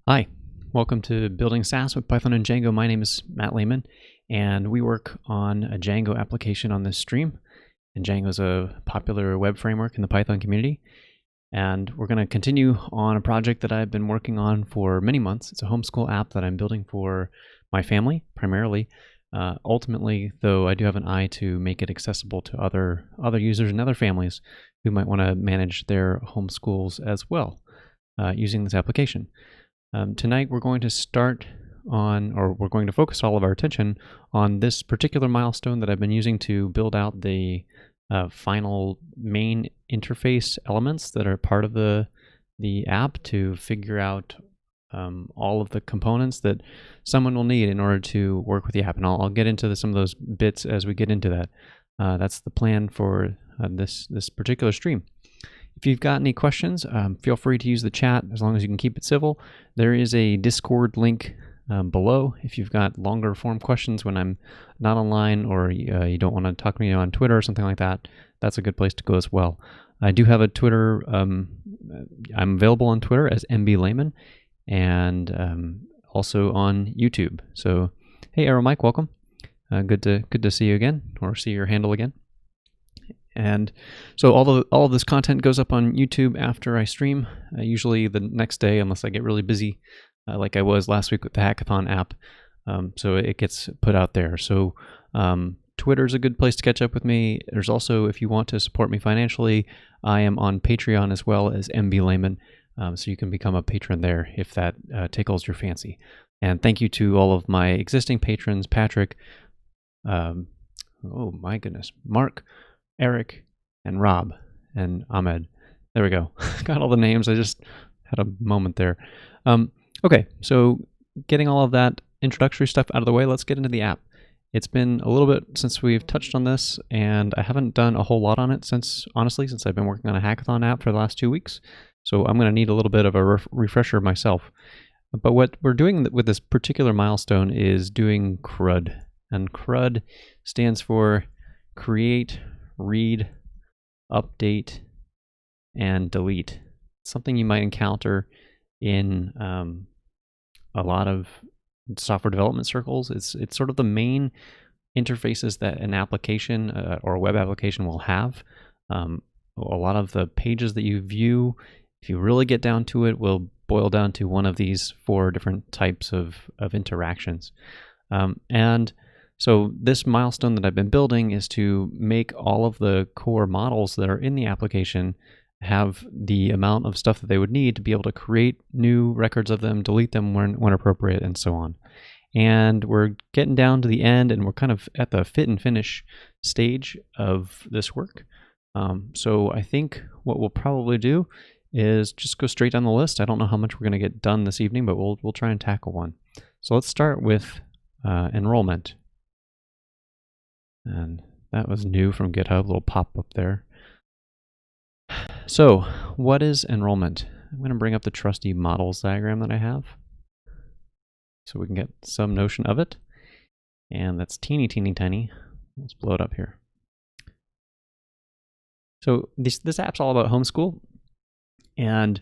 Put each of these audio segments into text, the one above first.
Hi, welcome to Building SaaS with Python and Django. My name is Matt Lehman, and we work on a Django application on this stream. And Django is a popular web framework in the Python community. And we're going to continue on a project that I've been working on for many months. It's a homeschool app that I'm building for my family, primarily. Ultimately, though, I do have an eye to make it accessible to other users and other families who might want to manage their homeschools as well using this application. Tonight we're going to we're going to focus all of our attention on this particular milestone that I've been using to build out the final main interface elements that are part of the app to figure out all of the components that someone will need in order to work with the app. And I'll get into some of those bits as we get into that. That's the plan for this particular stream. If you've got any questions, feel free to use the chat as long as you can keep it civil. There is a Discord link below. If you've got longer form questions when I'm not online or you don't want to talk to me on Twitter or something like that, that's a good place to go as well. I do have a Twitter. I'm available on Twitter as MB Lehman and also on YouTube. So, hey, Arrow Mike, welcome. Good to see you again, or see your handle again. And so all of this content goes up on YouTube after I stream, usually the next day, unless I get really busy, like I was last week with the Hackathon app. So it gets put out there. So Twitter is a good place to catch up with me. There's also, if you want to support me financially, I am on Patreon as well as MB Lehman. So you can become a patron there if that tickles your fancy. And thank you to all of my existing patrons, Patrick, oh my goodness, Mark, Eric, and Rob, and Ahmed. There we go. Got all the names. I just had a moment there. Okay, so getting all of that introductory stuff out of the way, let's get into the app. It's been a little bit since we've touched on this, and I haven't done a whole lot on it since I've been working on a hackathon app for the last 2 weeks. So I'm going to need a little bit of a refresher myself. But what we're doing with this particular milestone is doing CRUD. And CRUD stands for Create, Read, Update, and Delete. Something you might encounter in a lot of software development circles. It's sort of the main interfaces that an application or a web application will have. A lot of the pages that you view, if you really get down to it, will boil down to one of these 4 different types of interactions. And so this milestone that I've been building is to make all of the core models that are in the application have the amount of stuff that they would need to be able to create new records of them, delete them when appropriate, and so on. And we're getting down to the end, and we're kind of at the fit and finish stage of this work. So I think what we'll probably do is just go straight down the list. I don't know how much we're going to get done this evening, but we'll try and tackle one. So let's start with enrollment. And that was new from GitHub, a little pop-up there. So what is enrollment? I'm going to bring up the trusty models diagram that I have so we can get some notion of it. And that's teeny tiny. Let's blow it up here. So this app's all about homeschool. And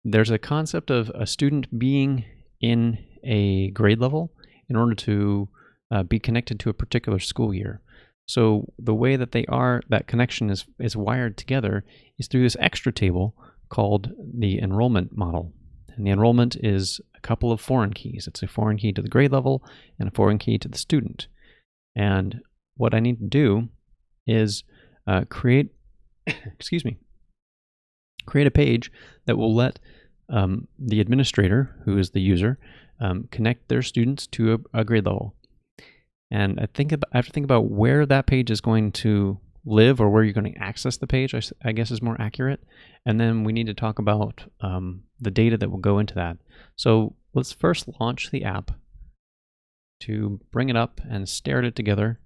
there's a concept of a student being in a grade level in order to be connected to a particular school year. So the way that that connection is wired together is through this extra table called the enrollment model. And the enrollment is a couple of foreign keys. It's a foreign key to the grade level and a foreign key to the student. And what I need to do is create a page that will let the administrator, who is the user, connect their students to a grade level. And I have to think about where that page is going to live, or where you're going to access the page, I guess is more accurate. And then we need to talk about the data that will go into that. So let's first launch the app to bring it up and stare at it together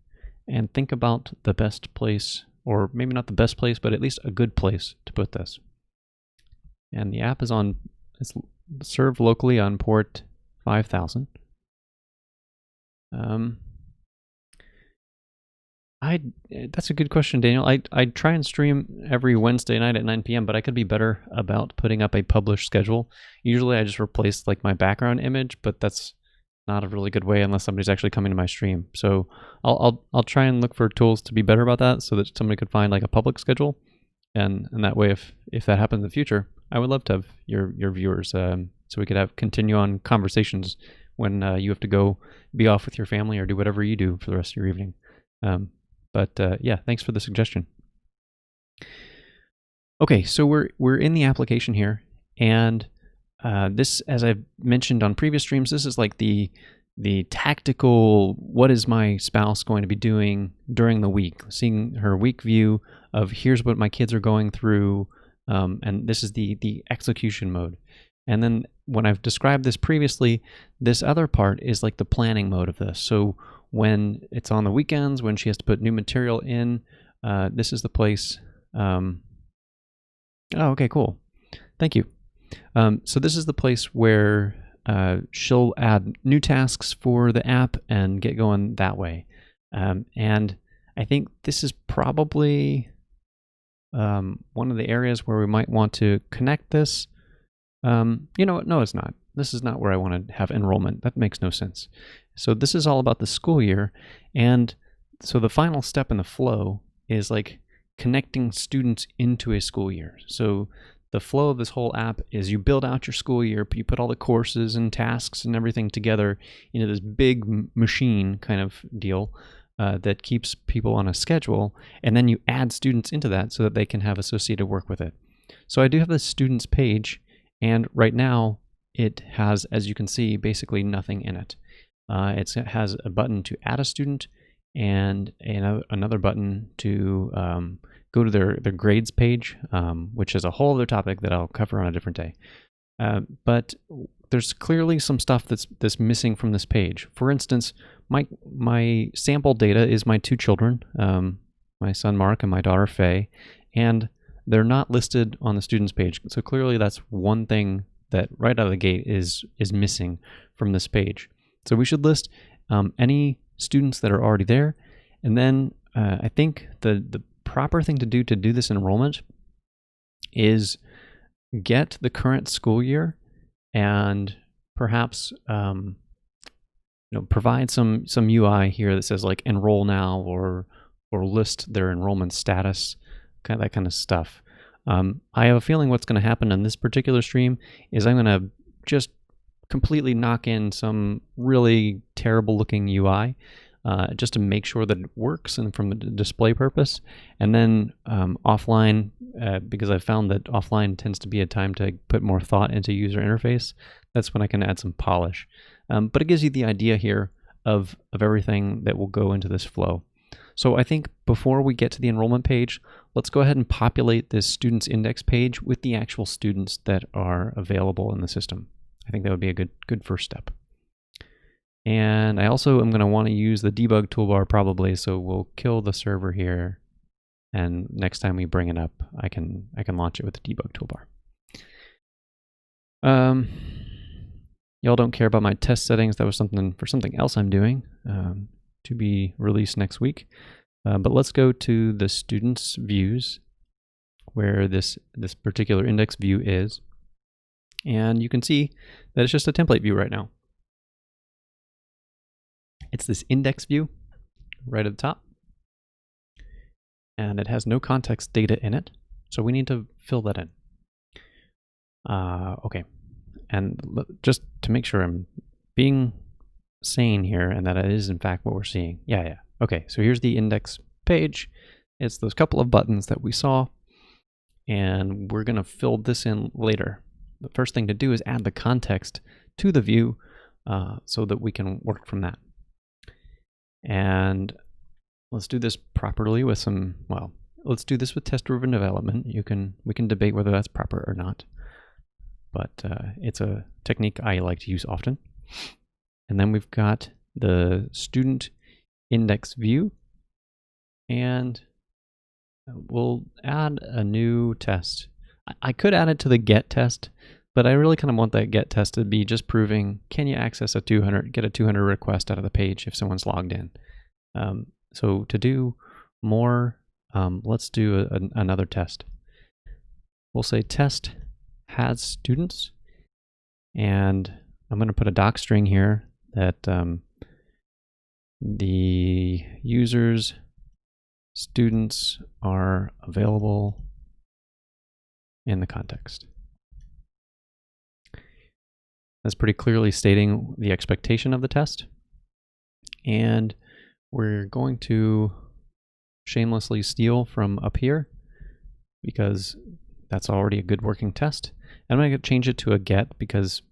and think about the best place, or maybe not the best place, but at least a good place to put this. And the app is it's served locally on port 5000. That's a good question, Daniel. I try and stream every Wednesday night at 9 p.m., but I could be better about putting up a published schedule. Usually I just replace like my background image, but that's not a really good way unless somebody's actually coming to my stream. So I'll try and look for tools to be better about that, so that somebody could find like a public schedule, and that way if that happens in the future, I would love to have your viewers, so we could continue on conversations when you have to go be off with your family or do whatever you do for the rest of your evening. But yeah, thanks for the suggestion. Okay, so we're in the application here, and this, as I've mentioned on previous streams, this is like the tactical, what is my spouse going to be doing during the week, seeing her week view of here's what my kids are going through, and this is the execution mode. And then when I've described this previously, this other part is like the planning mode of this. So when it's on the weekends, when she has to put new material in, this is the place. Oh, okay, cool. Thank you. So this is the place where she'll add new tasks for the app and get going that way. And I think this is probably one of the areas where we might want to connect this. You know what? No, it's not. This is not where I want to have enrollment. That makes no sense. So this is all about the school year. And so the final step in the flow is like connecting students into a school year. So the flow of this whole app is you build out your school year, you put all the courses and tasks and everything together into this big machine kind of deal that keeps people on a schedule. And then you add students into that so that they can have associated work with it. So I do have the students page, and right now it has, as you can see, basically nothing in it. It has a button to add a student and another button to go to their grades page, which is a whole other topic that I'll cover on a different day. But there's clearly some stuff that's missing from this page. For instance, my sample data is my two children, my son Mark and my daughter Faye, and they're not listed on the students page. So clearly that's one thing that right out of the gate is missing from this page. So we should list any students that are already there. And then I think the proper thing to do this enrollment is get the current school year and perhaps provide some UI here that says like enroll now or list their enrollment status, that kind of stuff. I have a feeling what's going to happen in this particular stream is I'm going to just completely knock in some really terrible looking UI just to make sure that it works and from a display purpose. And then offline, because I've found that offline tends to be a time to put more thought into user interface, that's when I can add some polish. But it gives you the idea here of everything that will go into this flow. So I think before we get to the enrollment page, let's go ahead and populate this students index page with the actual students that are available in the system. I think that would be a good first step. And I also am going to want to use the debug toolbar probably, so we'll kill the server here, and next time we bring it up, I can launch it with the debug toolbar. Y'all don't care about my test settings. That was something else I'm doing to be released next week. But let's go to the students views where this particular index view is. And you can see that it's just a template view right now. It's this index view right at the top. And it has no context data in it. So we need to fill that in. Okay. And just to make sure I'm being sane here and that it is in fact what we're seeing. Yeah. Okay, so here's the index page. It's those couple of buttons that we saw. And we're going to fill this in later. The first thing to do is add the context to the view so that we can work from that. And let's do this properly with let's do this with test-driven development. We can debate whether that's proper or not, but it's a technique I like to use often. And then we've got the student index view, and we'll add a new test. I could add it to the get test, but I really kind of want that get test to be just proving, can you access get a 200 request out of the page if someone's logged in? So to do more, let's do another test. We'll say test has students, and I'm going to put a doc string here that the user's students are available in the context. That's pretty clearly stating the expectation of the test. And we're going to shamelessly steal from up here because that's already a good working test. And I'm going to change it to a get because,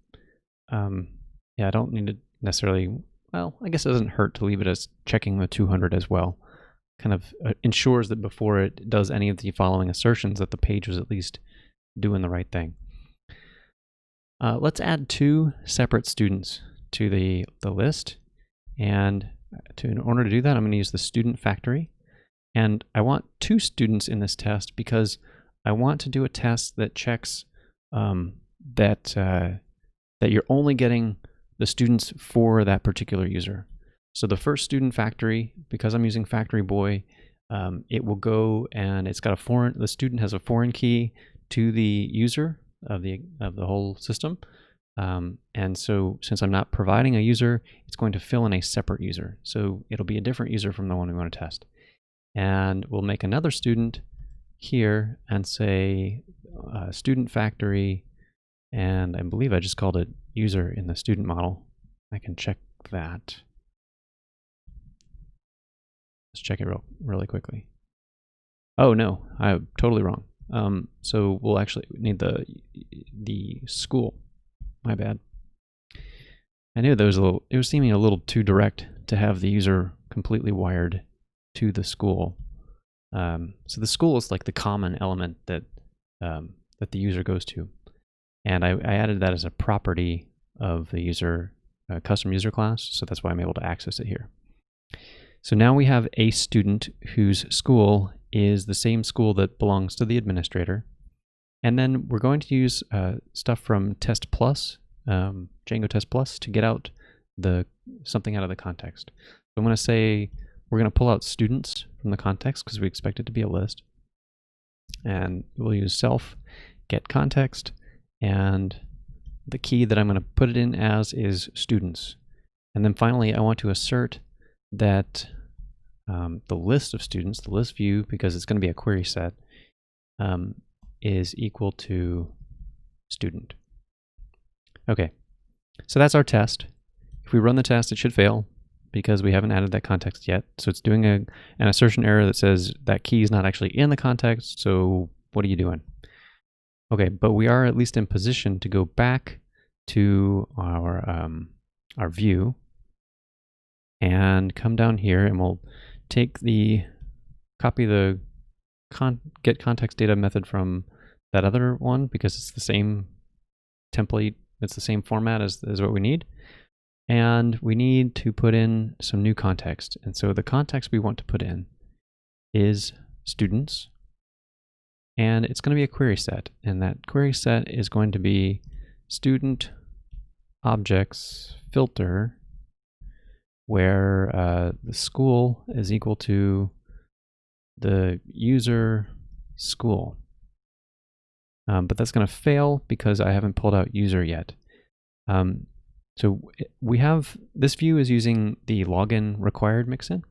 yeah, I don't need to necessarily, well, I guess it doesn't hurt to leave it as checking the 200 as well. Kind of ensures that before it does any of the following assertions that the page was at least doing the right thing. Let's add 2 separate students to the list. And in order to do that, I'm going to use the student factory. And I want 2 students in this test because I want to do a test that checks that you're only getting the students for that particular user. So the first student factory, because I'm using factory boy, it will go and it's got the student has a foreign key to the user of the whole system. And so since I'm not providing a user, it's going to fill in a separate user. So it'll be a different user from the one we want to test. And we'll make another student here and say student factory, and I believe I just called it user in the student model. I can check that. Let's check it really quickly. Oh no, I'm totally wrong. So we'll actually need the school. My bad. I knew it was seeming a little too direct to have the user completely wired to the school. So the school is like the common element that that the user goes to, and I added that as a property of the user custom user class. So that's why I'm able to access it here. So now we have a student whose school is the same school that belongs to the administrator. And then we're going to use stuff from Test Plus, Django Test Plus, to get out something out of the context. So I'm going to say we're going to pull out students from the context because we expect it to be a list. And we'll use self get context, and the key that I'm going to put it in as is students. And then finally, I want to assert that the list of students, the list view, because it's going to be a query set, is equal to student. Okay, so that's our test. If we run the test, it should fail because we haven't added that context yet. So it's doing an assertion error that says that key is not actually in the context, so what are you doing? Okay, but we are at least in position to go back to our view and come down here, and we'll copy the get context data method from that other one because it's the same template, it's the same format as what we need. And we need to put in some new context. And so the context we want to put in is students. And it's going to be a query set. And that query set is going to be student objects filter, where the school is equal to the user school. But that's going to fail because I haven't pulled out user yet. So we have, this view is using the login required mixin,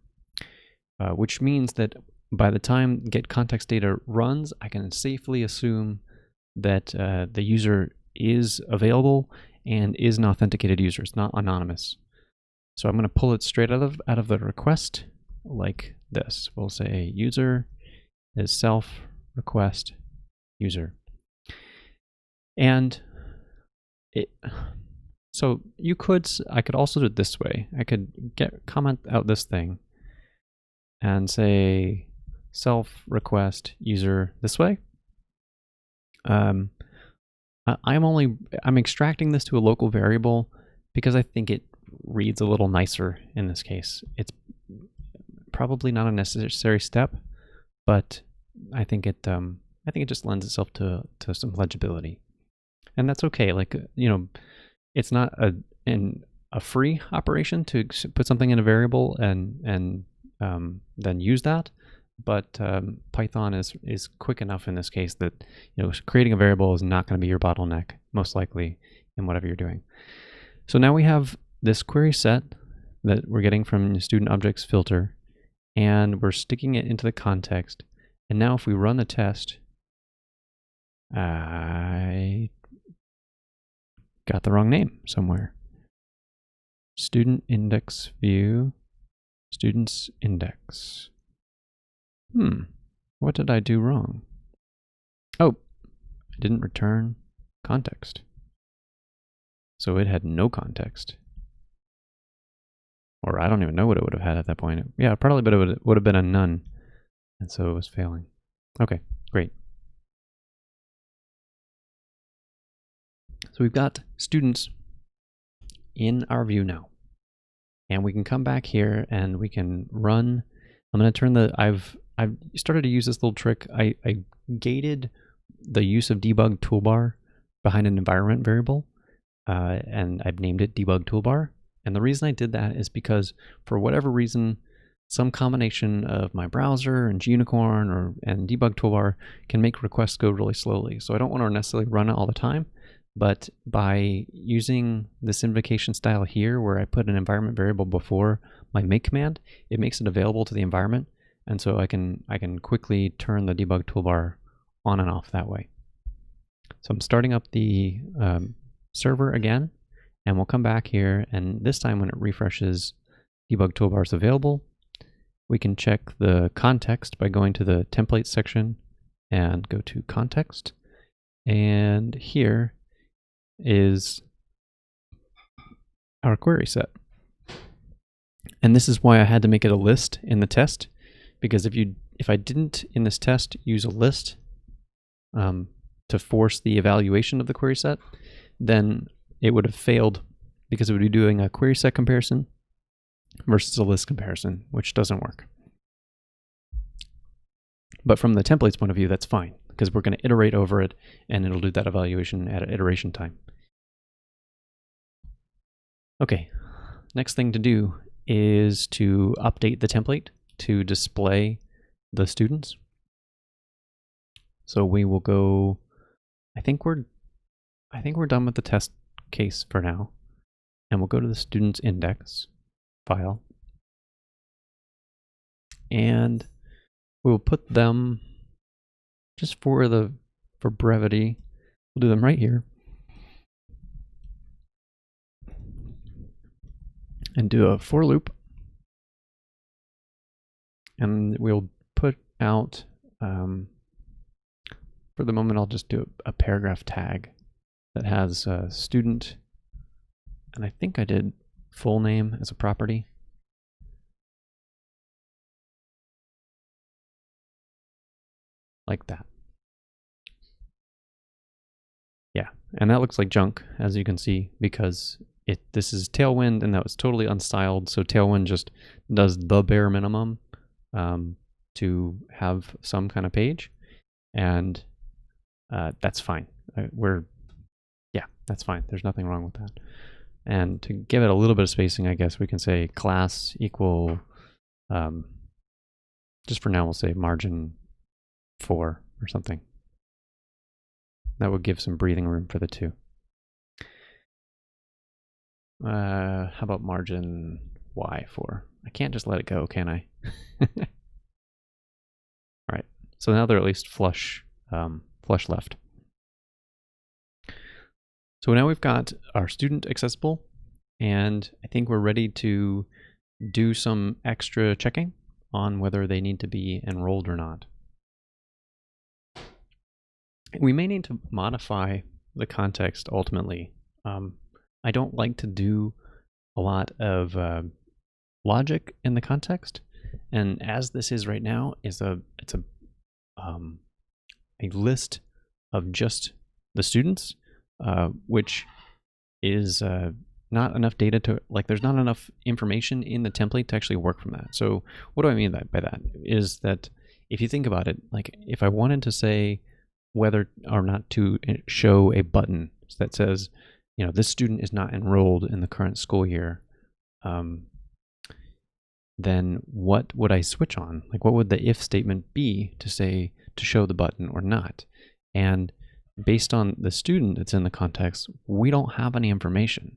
which means that by the time get context data runs, I can safely assume that the user is available and is an authenticated user. It's not anonymous. So I'm going to pull it straight out of the request like this. We'll say user is self request user. And so I could also do it this way. I could comment out this thing and say self request user this way. I'm extracting this to a local variable because I think it reads a little nicer in this case. It's probably not a necessary step, but I think it just lends itself to some legibility, and that's okay. Like, it's not a free operation to put something in a variable and then use that, but Python is quick enough in this case that creating a variable is not going to be your bottleneck, most likely, in whatever you're doing. So now we have this query set that we're getting from student objects filter, and we're sticking it into the context. And now if we run the test, I got the wrong name somewhere. Student index view, students index. What did I do wrong? Oh, I didn't return context. So it had no context. Or I don't even know what it would have had at that point. Yeah, probably, but it would have been a none. And so it was failing. Okay, great. So we've got students in our view now. And we can come back here and we can run. I'm going to turn I've started to use this little trick. I gated the use of debug toolbar behind an environment variable, and I've named it debug toolbar. And the reason I did that is because for whatever reason, some combination of my browser and Unicorn and debug toolbar can make requests go really slowly. So I don't want to necessarily run it all the time, but by using this invocation style here, where I put an environment variable before my make command, it makes it available to the environment. And so I can quickly turn the debug toolbar on and off that way. So I'm starting up the server again, and we'll come back here, and this time when it refreshes, debug toolbar is available. We can check the context by going to the template section and go to context. And here is our query set. And this is why I had to make it a list in the test, because if I didn't in this test use a list to force the evaluation of the query set, then it would have failed, because it would be doing a query set comparison versus a list comparison, which doesn't work. But from the template's point of view, that's fine, because we're going to iterate over it and it'll do that evaluation at iteration time. Okay, next thing to do is to update the template to display the students. So we will go, I think we're done with the test case for now. And we'll go to the students index file. And we'll put them, just for brevity, we'll do them right here. And do a for loop. And we'll put out, for the moment, I'll just do a paragraph tag that has a student, and I think I did full name as a property. Like that. Yeah, and that looks like junk, as you can see, because this is Tailwind, and that was totally unstyled. So Tailwind just does the bare minimum to have some kind of page, and that's fine. Yeah, that's fine. There's nothing wrong with that. And to give it a little bit of spacing, I guess we can say class equal, just for now, we'll say margin 4 or something. That would give some breathing room for the two. How about margin Y4? I can't just let it go, can I? All right. So now they're at least flush left. So now we've got our student accessible, and I think we're ready to do some extra checking on whether they need to be enrolled or not. We may need to modify the context ultimately. I don't like to do a lot of logic in the context, and as this is right now, it's a list of just the students, which is not enough data to, there's not enough information in the template to actually work from that. So what do I mean by that is that if you think about it, if I wanted to say whether or not to show a button that says, this student is not enrolled in the current school year, then what would I switch on? Like, what would the if statement be to show the button or not? And based on the student that's in the context, we don't have any information.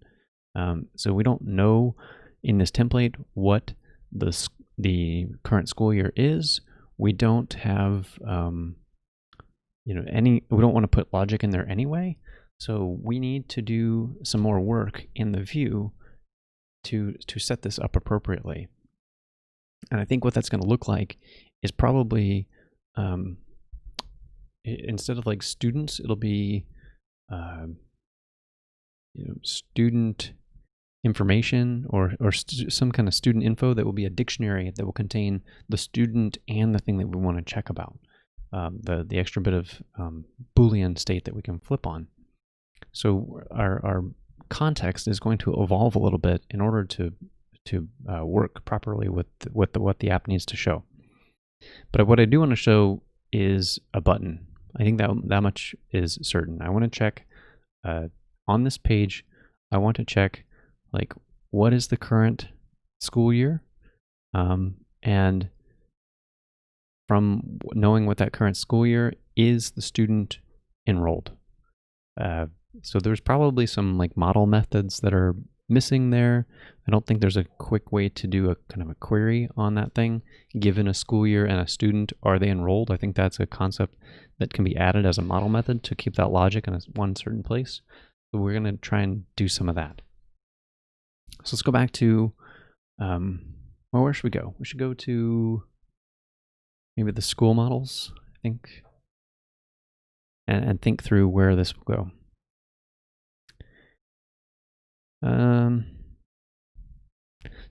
So we don't know in this template what the current school year is. We don't have we don't want to put logic in there anyway. So we need to do some more work in the view to set this up appropriately. And I think what that's going to look like is probably instead of like students, it'll be student information or some kind of student info that will be a dictionary that will contain the student and the thing that we want to check about, the extra bit of Boolean state that we can flip on. So our context is going to evolve a little bit in order to work properly with what the app needs to show. But what I do want to show is a button. I think that much is certain. I want to check on this page. I want to check like what is the current school year, and from knowing what that current school year is, the student enrolled. So there's probably some like model methods that are missing there. I don't think there's a quick way to do a kind of a query on that thing. Given a school year and a student, are they enrolled? I think that's a concept that can be added as a model method to keep that logic in one certain place. So we're going to try and do some of that. So let's go back to, well, where should we go? We should go to maybe the school models, I think, and think through where this will go.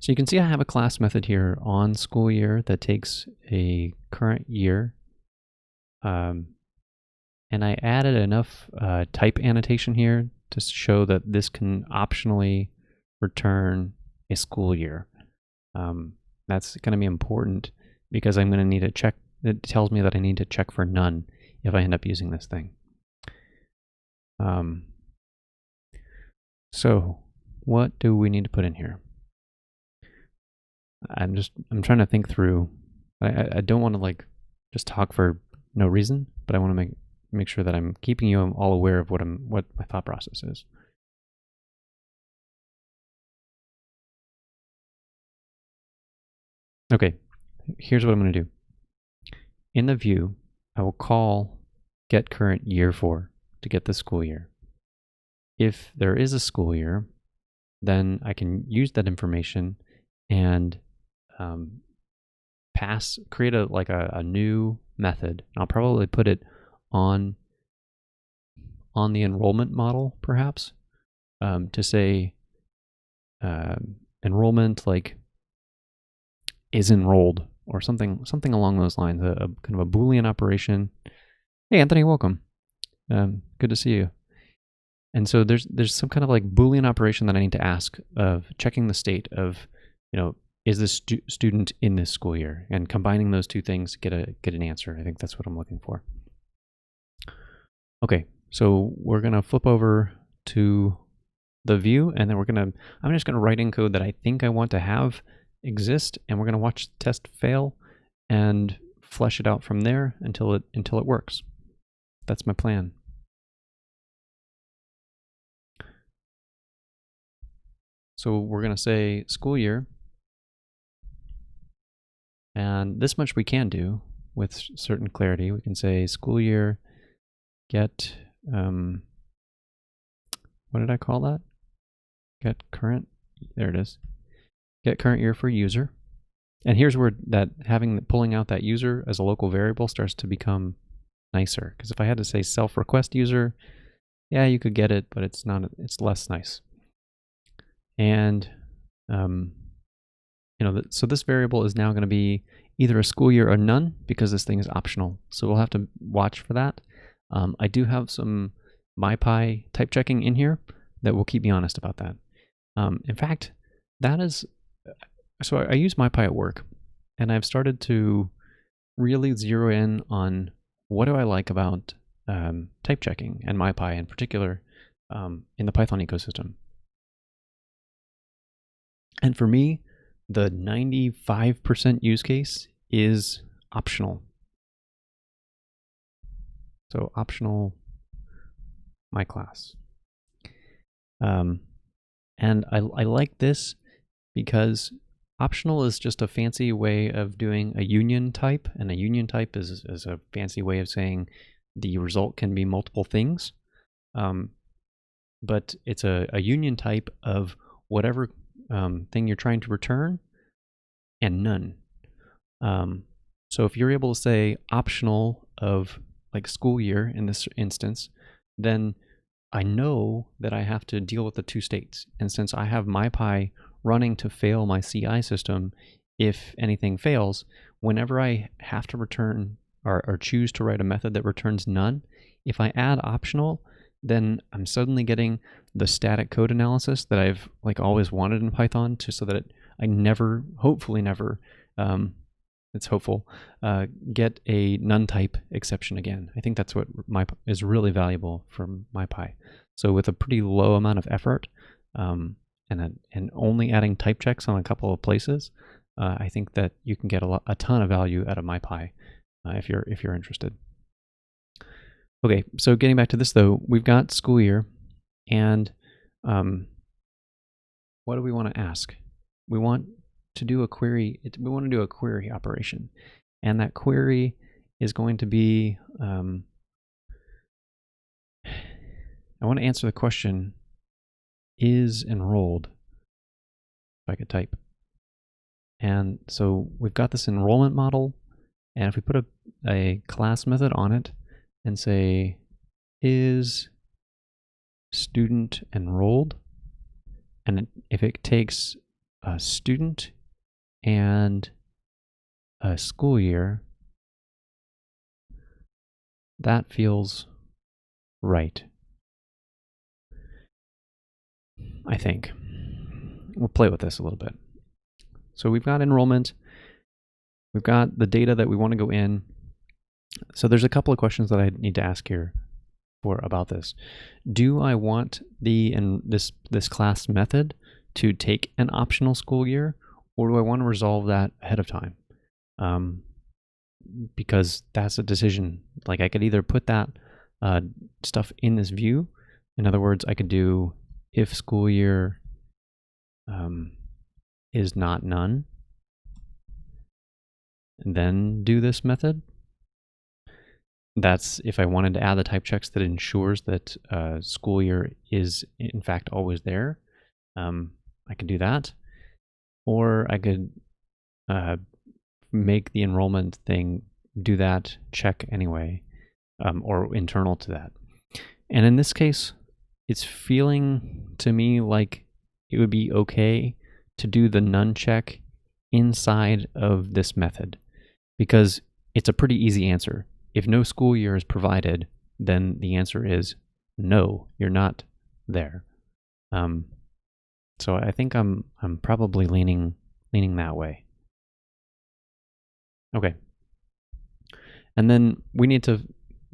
So you can see I have a class method here on school year that takes a current year. And I added enough type annotation here to show that this can optionally return a school year. That's going to be important because I'm going to need to check. It tells me that I need to check for none if I end up using this thing. So what do we need to put in here? I'm trying to think through. I don't want to like just talk for no reason, but I want to make sure that I'm keeping you all aware of what my thought process is. Okay, here's what I'm going to do. In the view, I will call get current year for to get the school year. If there is a school year, then I can use that information and create a new method. I'll probably put it on the enrollment model, perhaps, to say enrollment like is enrolled or something along those lines. A kind of a Boolean operation. Hey, Anthony, welcome. Good to see you. And so there's some kind of like Boolean operation that I need to ask of checking the state of, is this student in this school year, and combining those two things get an answer. I think that's what I'm looking for. Okay, so we're gonna flip over to the view, and then I'm just gonna write in code that I think I want to have exist, and we're gonna watch the test fail and flesh it out from there until it works. That's my plan. So we're going to say school year, and this much we can do with certain clarity. We can say school year get, what did I call that? Get current, there it is. Get current year for user. And here's where pulling out that user as a local variable starts to become nicer. Because if I had to say self request user, yeah, you could get it, but it's less nice. And, so this variable is now going to be either a school year or none because this thing is optional. So we'll have to watch for that. I do have some MyPy type checking in here that will keep me honest about that. In fact, so I use MyPy at work, and I've started to really zero in on what do I like about type checking and MyPy in particular in the Python ecosystem. And for me, the 95% use case is optional. So optional, my class. And I like this because optional is just a fancy way of doing a union type, and a union type is a fancy way of saying the result can be multiple things. But it's a union type of whatever thing you're trying to return and none. So if you're able to say optional of like school year in this instance, then I know that I have to deal with the two states. And since I have MyPy running to fail my CI system, if anything fails, whenever I have to return or choose to write a method that returns none, if I add optional, then I'm suddenly getting the static code analysis that I've like always wanted in Python, so that I never, hopefully never, it's hopeful, get a none type exception again. I think that's what is really valuable from MyPy. So with a pretty low amount of effort and only adding type checks on a couple of places, I think that you can get a ton of value out of MyPy if you're interested. Okay, so getting back to this though, we've got school year, and what do we want to ask? We want to do a query. We want to do a query operation, and that query is going to be, I want to answer the question, is enrolled, if I could type. And so we've got this enrollment model, and if we put a class method on it and say, is student enrolled, and if it takes a student and a school year, that feels right, I think. We'll play with this a little bit. So we've got enrollment, we've got the data that we want to go in. So there's a couple of questions that I need to ask here about this. Do I want this class method to take an optional school year, or do I want to resolve that ahead of time? Because that's a decision. Like I could either put that stuff in this view. In other words, I could do if school year is not none, and then do this method. That's if I wanted to add the type checks that ensures that school year is in fact always there. I could do that, or I could make the enrollment thing do that check anyway, or internal to that. And in this case, it's feeling to me like it would be okay to do the none check inside of this method, because it's a pretty easy answer. If no school year is provided, then the answer is no, you're not there. So I think I'm probably leaning that way. Okay. And then we need to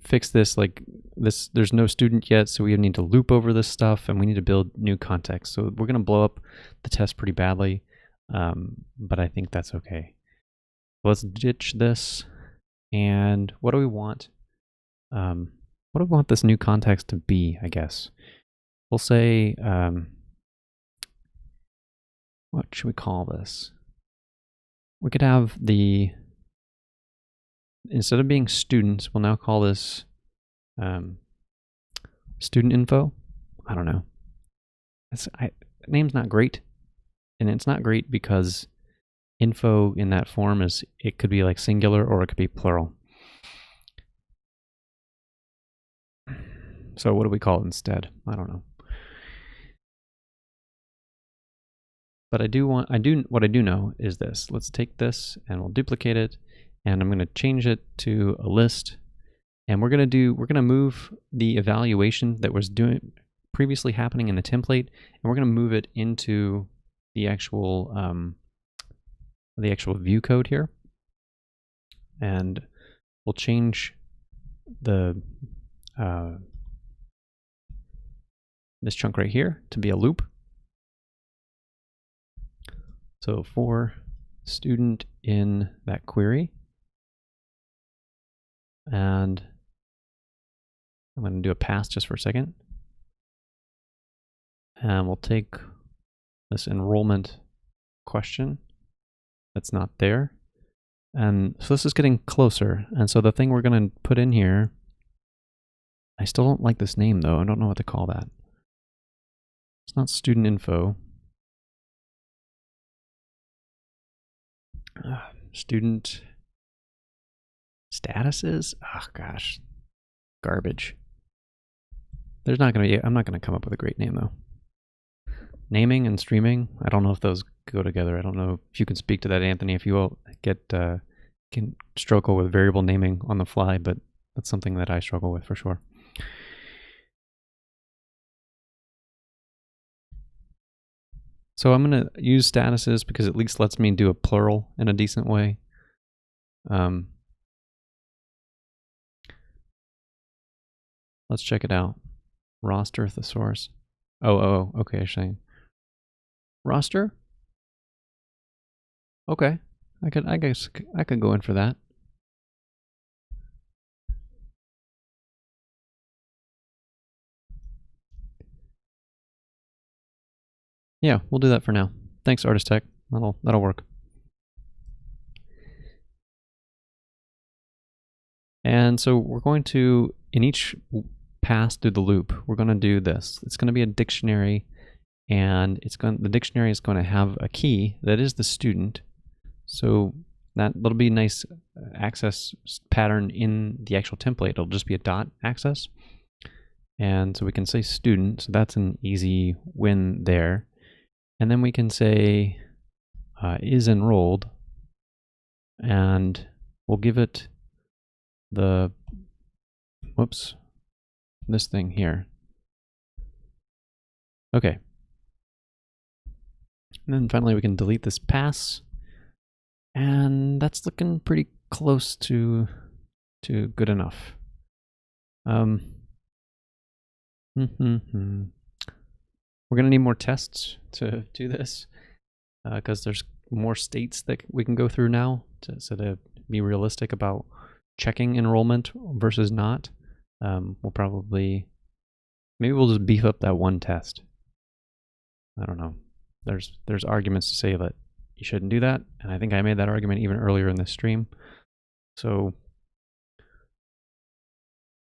fix this, like this, there's no student yet, so we need to loop over this stuff, and we need to build new context. So we're going to blow up the test pretty badly, but I think that's okay. Let's ditch this. And what do we want? What do we want this new context to be, I guess? We'll say, what should we call this? We could have instead of being students, we'll now call this student info. I don't know. The name's not great. And it's not great because info in that form it could be like singular or it could be plural. So what do we call it instead? I don't know. But what I do know is this. Let's take this and we'll duplicate it, and I'm going to change it to a list, and we're going to move the evaluation that was previously happening in the template, and we're going to move it into the actual view code here, and we'll change the this chunk right here to be a loop. So for student in that query, and I'm going to do a pass just for a second. And we'll take this enrollment question that's not there. And so this is getting closer. And so the thing we're going to put in here, I still don't like this name though. I don't know what to call that. It's not student info. Student statuses? Oh gosh, garbage. There's not going to be, I'm not going to come up with a great name though. Naming and streaming, I don't know if those go together. I don't know if you can speak to that, Anthony, if you will can struggle with variable naming on the fly, but that's something that I struggle with for sure. So I'm going to use statuses because it at least lets me do a plural in a decent way. Let's check it out. Roster thesaurus. Oh, okay, Shane. Roster? Okay. I guess I could go in for that. Yeah, we'll do that for now. Thanks, Artist Tech. That'll work. And so we're going to, in each pass through the loop, we're going to do this. It's going to be a dictionary, and the dictionary is going to have a key that is the student. So that'll be a nice access pattern in the actual template. It'll just be a dot access. And so we can say student, so that's an easy win there. And then we can say is enrolled, and we'll give it the, this thing here. Okay. And then finally we can delete this pass, and that's looking pretty close to good enough. We're going to need more tests to do this because there's more states that we can go through now to be realistic about checking enrollment versus not. Maybe we'll just beef up that one test. I don't know. There's arguments to say that you shouldn't do that, and I think I made that argument even earlier in this stream. So,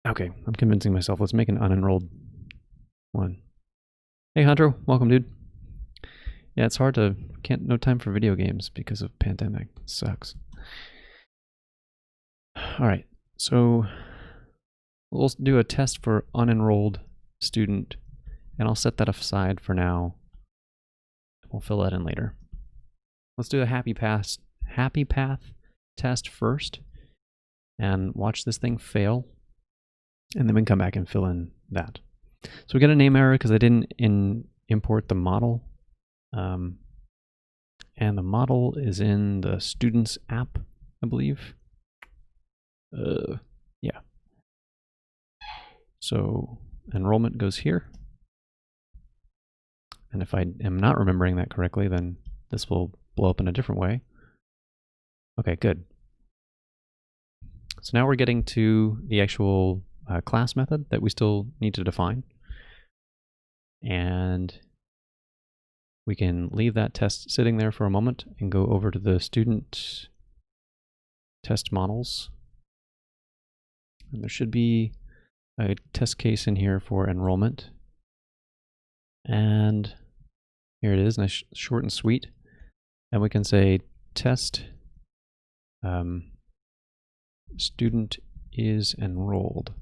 okay, I'm convincing myself. Let's make an unenrolled one. Hey Hunter, welcome, dude. Yeah, it's hard to no time for video games because of pandemic. It sucks. All right, so we'll do a test for unenrolled student, and I'll set that aside for now. We'll fill that in later. Let's do a happy path test first, and watch this thing fail, and then we can come back and fill in that. So we got a name error because I didn't import the model, and the model is in the students app, I believe. Yeah. So enrollment goes here, and if I am not remembering that correctly, then this will blow up in a different way. Okay, good. So now we're getting to the actual class method that we still need to define. And we can leave that test sitting there for a moment and go over to the student test models. And there should be a test case in here for enrollment. And here it is, nice, short and sweet. And we can say test student is enrolled.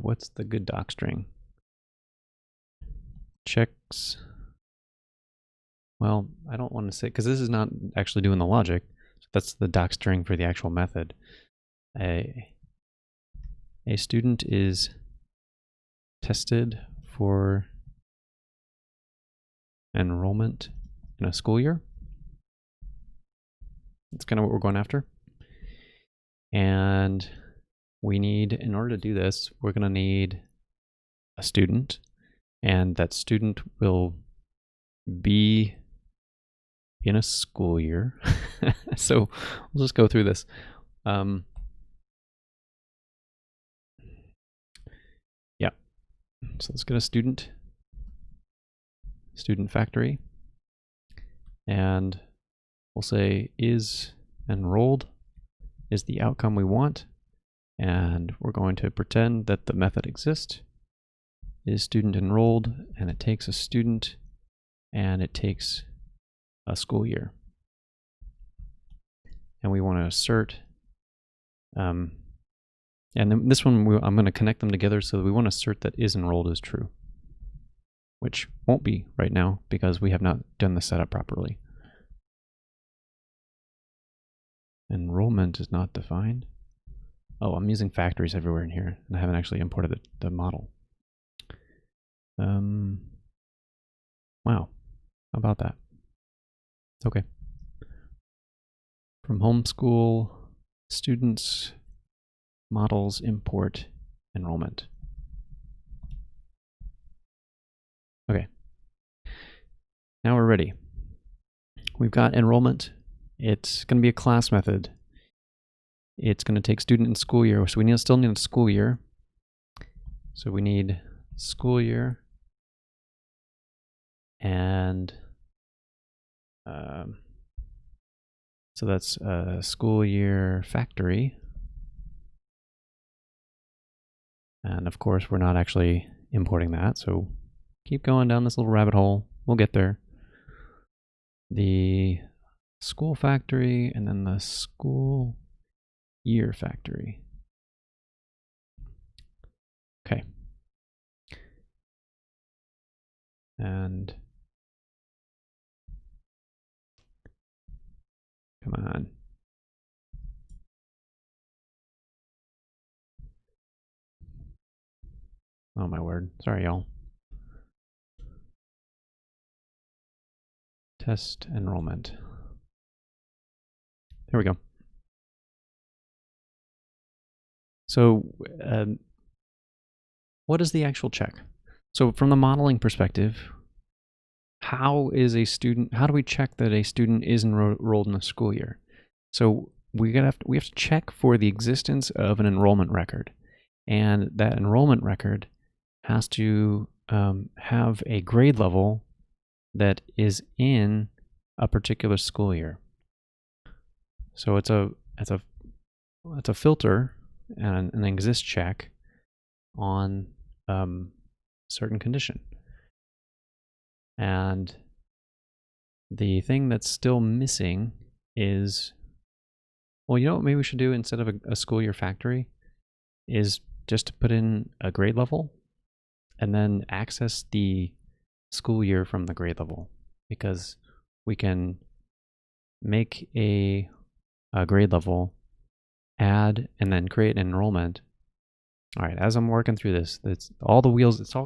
What's the good doc string? Checks. Well, I don't want to say, because this is not actually doing the logic. That's the doc string for the actual method. A student is tested for enrollment in a school year. That's kind of what we're going after. And we need, in order to do this, we're going to need a student, and that student will be in a school year. So we'll just go through this. Yeah. So let's get a student factory, and we'll say is enrolled is the outcome we want, and we're going to pretend that the method exists. Is student enrolled, and it takes a student, and it takes a school year. And we want to assert, and then this one I'm going to connect them together, so that we want to assert that is enrolled is true, which won't be right now because we have not done the setup properly. Enrollment is not defined. Oh, I'm using factories everywhere in here, and I haven't actually imported the model. Wow, how about that? Okay. From homeschool, students, models, import, enrollment. Okay. Now we're ready. We've got enrollment. It's going to be a class method. It's going to take student and school year, so we still need a school year. So we need school year, and so that's a school year factory. And of course, we're not actually importing that, so keep going down this little rabbit hole. We'll get there. The school factory, and then the school year factory. Okay. And come on. Oh my word. Sorry, y'all. Test enrollment. There we go. So what is the actual check? So from the modeling perspective, how do we check that a student is enrolled in a school year? So we have to check for the existence of an enrollment record, and that enrollment record has to have a grade level that is in a particular school year. So it's a filter and an exist check on certain condition. And the thing that's still missing is, well, you know what maybe we should do instead of a school year factory is just to put in a grade level and then access the school year from the grade level, because we can make a grade level, add, and then create an enrollment. All right, as I'm working through this, it's all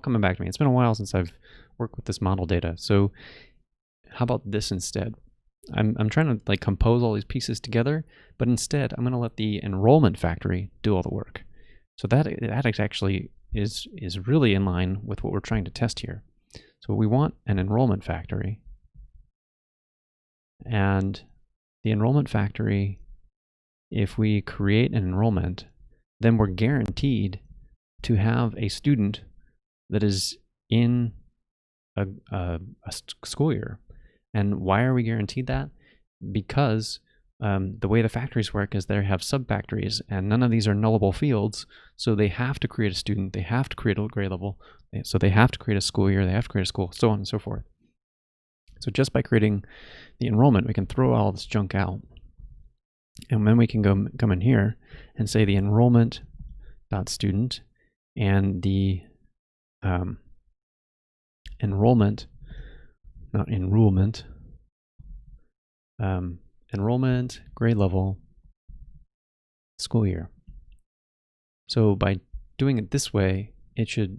coming back to me. It's been a while since I've worked with this model data. So how about this instead? I'm trying to compose all these pieces together, but instead I'm going to let the enrollment factory do all the work. So that actually is really in line with what we're trying to test here. So we want an enrollment factory, and the enrollment factory, if we create an enrollment, then we're guaranteed to have a student that is in a school year. And why are we guaranteed that? Because the way the factories work is they have sub-factories, and none of these are nullable fields, so they have to create a student, they have to create a grade level, so they have to create a school year, they have to create a school, so on and so forth. So just by creating the enrollment, we can throw all this junk out. And then we can come in here and say the enrollment.student and the enrollment, not enrollment, enrollment, grade level, school year. So by doing it this way, it should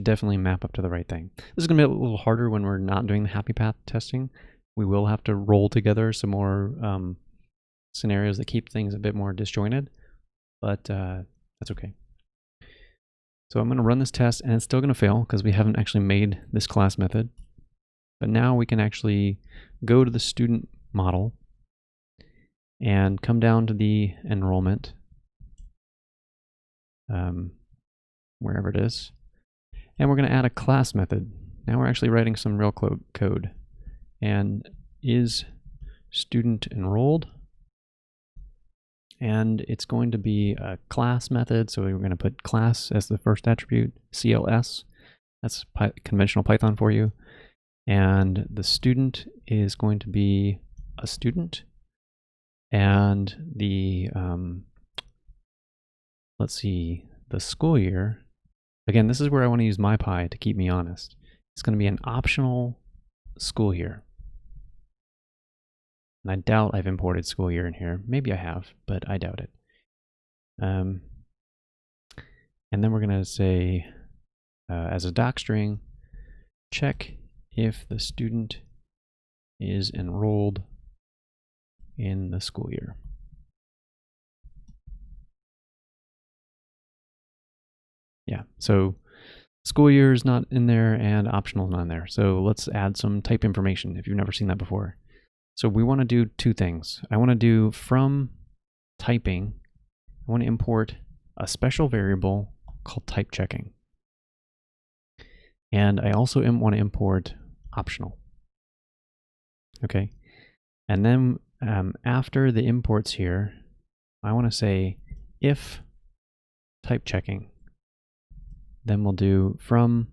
definitely map up to the right thing. This is going to be a little harder when we're not doing the happy path testing. We will have to roll together some more scenarios that keep things a bit more disjointed, but that's okay. So I'm going to run this test, and it's still going to fail because we haven't actually made this class method. But now we can actually go to the student model and come down to the enrollment, wherever it is. And we're going to add a class method. Now we're actually writing some real code. And is student enrolled? And it's going to be a class method. So we're going to put class as the first attribute, CLS. That's conventional Python for you. And the student is going to be a student. And the, let's see, the school year. Again, this is where I want to use MyPy to keep me honest. It's going to be an optional school year. And I doubt I've imported school year in here. Maybe I have, but I doubt it. And then we're going to say, as a docstring, check if the student is enrolled in the school year. Yeah, so school year is not in there and optional is not in there. So let's add some type information if you've never seen that before. So we want to do two things. I want to do from typing, I want to import a special variable called type checking. And I also want to import optional. Okay. And then after the imports here, I want to say if type checking. Then we'll do from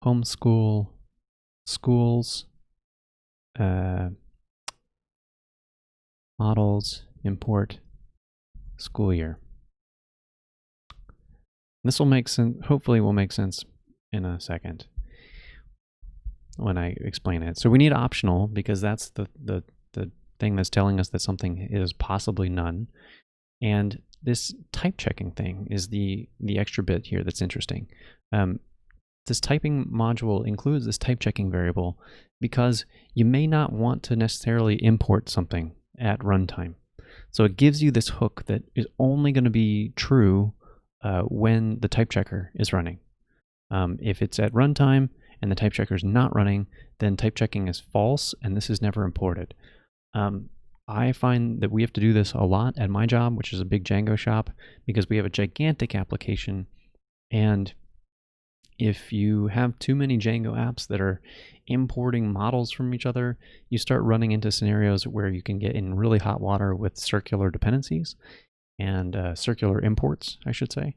homeschool schools models import school year. This will make sense. Hopefully, will make sense in a second when I explain it. So we need optional because that's the thing that's telling us that something is possibly none. And this type checking thing is the extra bit here that's interesting. This typing module includes this type checking variable because you may not want to necessarily import something at runtime. So it gives you this hook that is only going to be true when the type checker is running. If it's at runtime and the type checker is not running, then type checking is false and this is never imported. I find that we have to do this a lot at my job, which is a big Django shop, because we have a gigantic application. And if you have too many Django apps that are importing models from each other, you start running into scenarios where you can get in really hot water with circular dependencies and circular imports, I should say.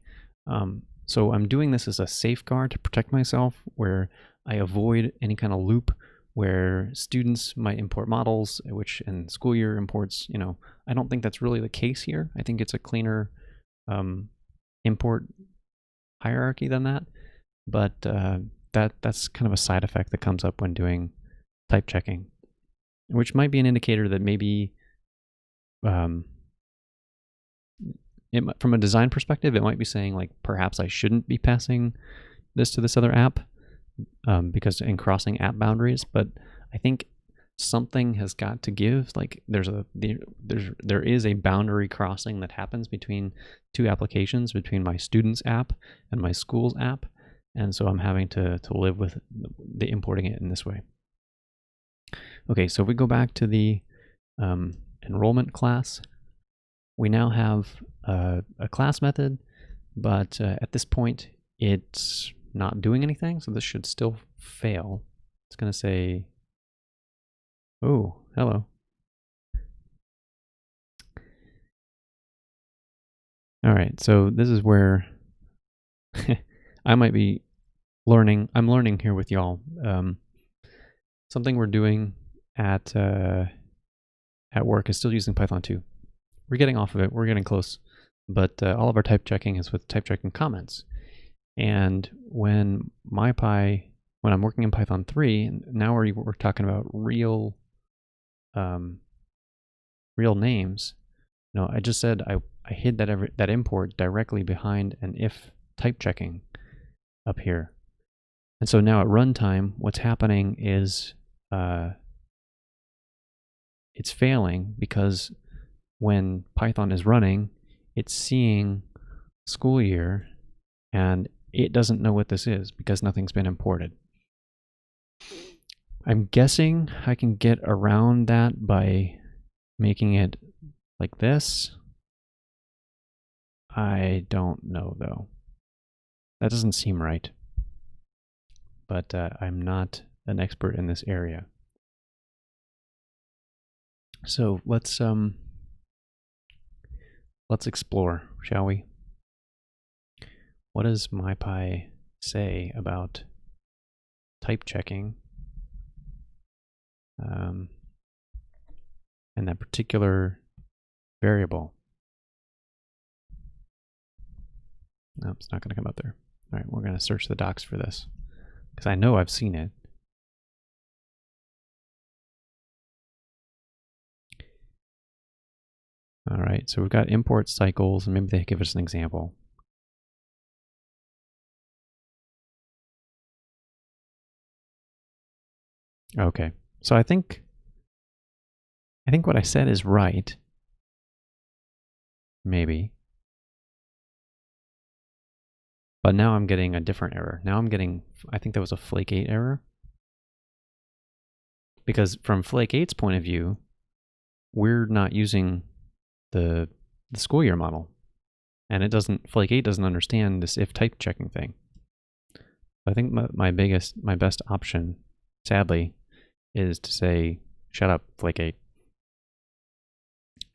So I'm doing this as a safeguard to protect myself, where I avoid any kind of loop where students might import models, which in school year imports, I don't think that's really the case here. I think it's a cleaner import hierarchy than that. But that's kind of a side effect that comes up when doing type checking, which might be an indicator that maybe from a design perspective, it might be saying like, perhaps I shouldn't be passing this to this other app because in crossing app boundaries. But I think something has got to give. Like there is a boundary crossing that happens between two applications, between my student's app and my school's app. And so I'm having to live with the importing it in this way. Okay, so if we go back to the enrollment class, we now have a class method, but at this point, it's not doing anything. So this should still fail. It's going to say, oh, hello. All right, so this is where I might be learning. I'm learning here with y'all. Something we're doing at work is still using Python 2. We're getting off of it. We're getting close. But all of our type checking is with type checking comments. And when I'm working in Python 3, now we're talking about real names. No, I just said I hid that import directly behind an if type checking up here. And so now at runtime, what's happening is it's failing because when Python is running, it's seeing school year, and it doesn't know what this is because nothing's been imported. I'm guessing I can get around that by making it like this. I don't know, though. That doesn't seem right. But I'm not an expert in this area. So let's explore, shall we? What does MyPy say about type checking and that particular variable? No, it's not going to come up there. All right, we're going to search the docs for this because I know I've seen it. All right, so we've got import cycles, and maybe they give us an example. Okay, so I think what I said is right. Maybe. But now I'm getting a different error. Now I'm getting, I think that was a Flake 8 error. Because from Flake 8's point of view, we're not using the school year model. And it doesn't, Flake 8 doesn't understand this if type checking thing. I think my best option, sadly, is to say, shut up, Flake 8.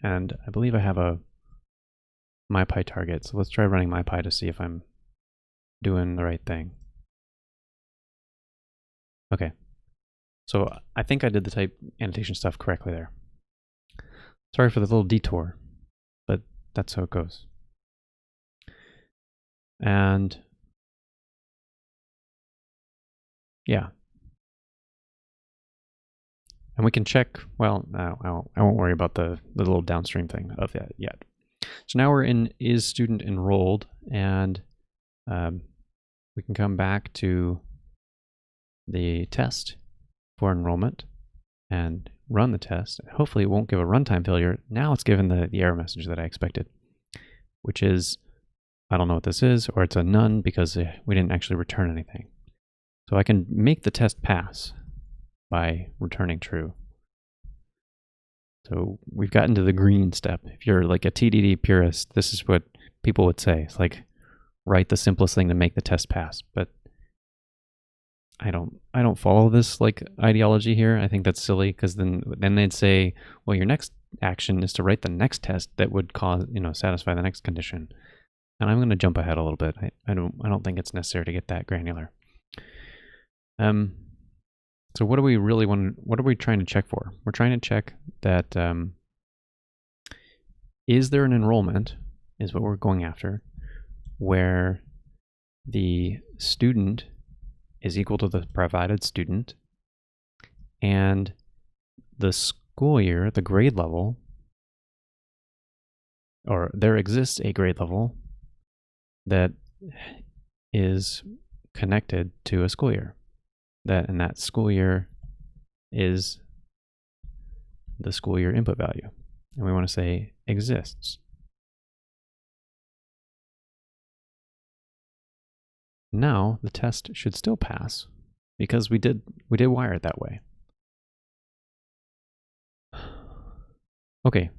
And I believe I have a MyPy target. So let's try running MyPy to see if I'm doing the right thing. Okay. So I think I did the type annotation stuff correctly there. Sorry for the little detour, but that's how it goes. And yeah. And we can check, well, I won't worry about the little downstream thing of that yet. So now we're in is student enrolled, and we can come back to the test for enrollment and run the test. Hopefully it won't give a runtime failure. Now it's given the error message that I expected, which is, I don't know what this is, or it's a none because we didn't actually return anything. So I can make the test pass by returning true. So we've gotten to the green step. If you're like a TDD purist, this is what people would say. It's like, write the simplest thing to make the test pass. But I don't follow this like ideology here. I think that's silly because then they'd say, well, your next action is to write the next test that would cause, satisfy the next condition. And I'm going to jump ahead a little bit. I don't think it's necessary to get that granular. So what do we really want? What are we trying to check for? We're trying to check that is there an enrollment, is what we're going after, where the student is equal to the provided student, and the school year, the grade level, or there exists a grade level that is connected to a school year. And that school year is the school year input value. And we want to say exists. Now the test should still pass because we did wire it that way. Okay.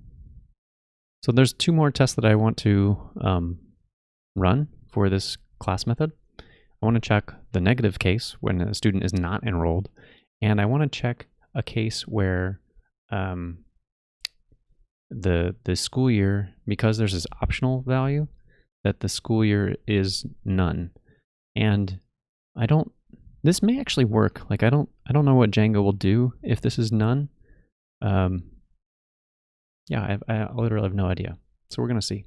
So there's two more tests that I want to run for this class method. I want to check the negative case when a student is not enrolled, and I want to check a case where the school year, because there's this optional value, that the school year is none. And this may actually work. Like I don't know what Django will do if this is none. Yeah, I literally have no idea. So we're gonna see.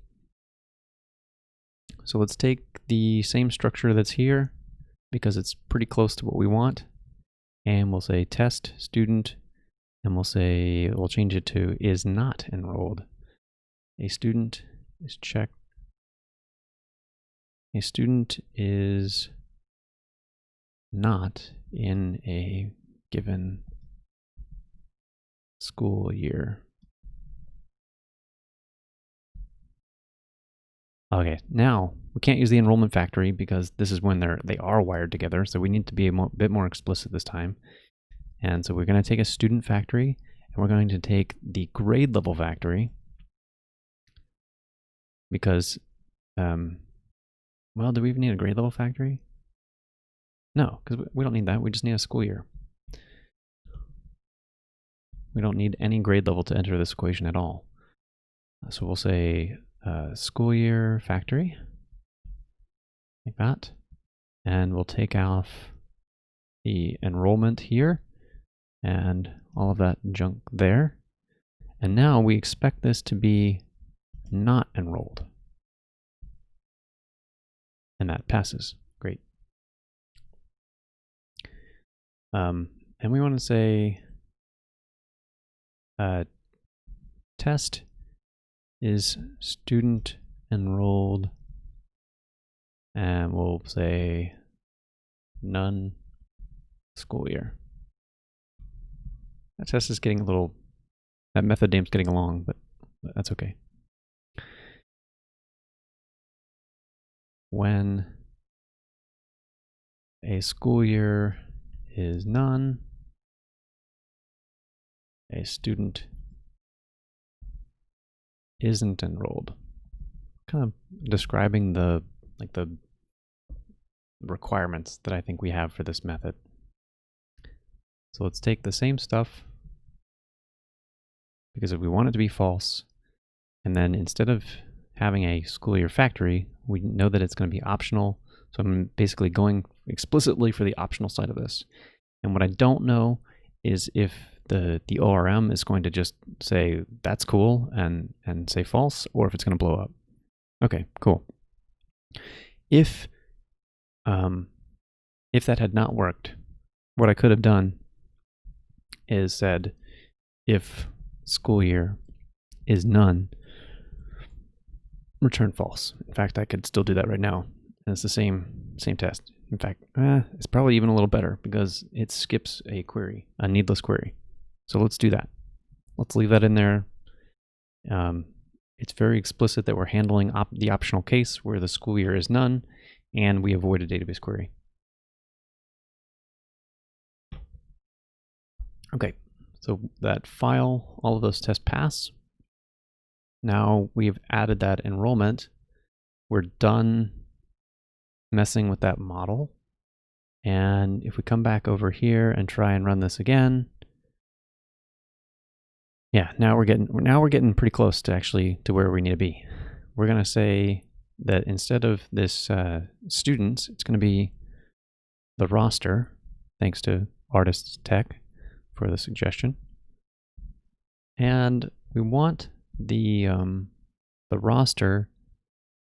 So let's take the same structure that's here because it's pretty close to what we want. And we'll say test student, and we'll change it to is not enrolled. A student is checked. A student is not in a given school year. Okay, now we can't use the enrollment factory because this is when they are wired together. So we need to be a bit more explicit this time. And so we're going to take a student factory and we're going to take the grade level factory because, well, do we even need a grade level factory? No, because we don't need that. We just need a school year. We don't need any grade level to enter this equation at all. So we'll say school year factory, like that. And we'll take off the enrollment here and all of that junk there. And now we expect this to be not enrolled. And that passes. Great. And we want to say test is student enrolled, and we'll say none school year. That test is getting a little, that method name's getting long, but that's okay. When a school year is none, a student isn't enrolled. Kind of describing the requirements that I think we have for this method. So let's take the same stuff, because if we want it to be false, and then instead of having a school year factory, we know that it's going to be optional. So I'm basically going explicitly for the optional side of this. And what I don't know is if the ORM is going to just say that's cool and say false, or if it's going to blow up. Okay, cool. If that had not worked, what I could have done is said if school year is none, return false. In fact, I could still do that right now, and it's the same test. In fact, it's probably even a little better because it skips a query, a needless query. So let's do that. Let's leave that in there. It's very explicit that we're handling the optional case where the school year is none, and we avoid a database query. Okay, so that file, all of those tests pass. Now we've added that enrollment. We're done messing with that model. And if we come back over here and try and run this again, yeah, now we're getting pretty close to where we need to be. We're going to say that instead of this students, it's going to be the roster. Thanks to Artists Tech for the suggestion. And we want the roster.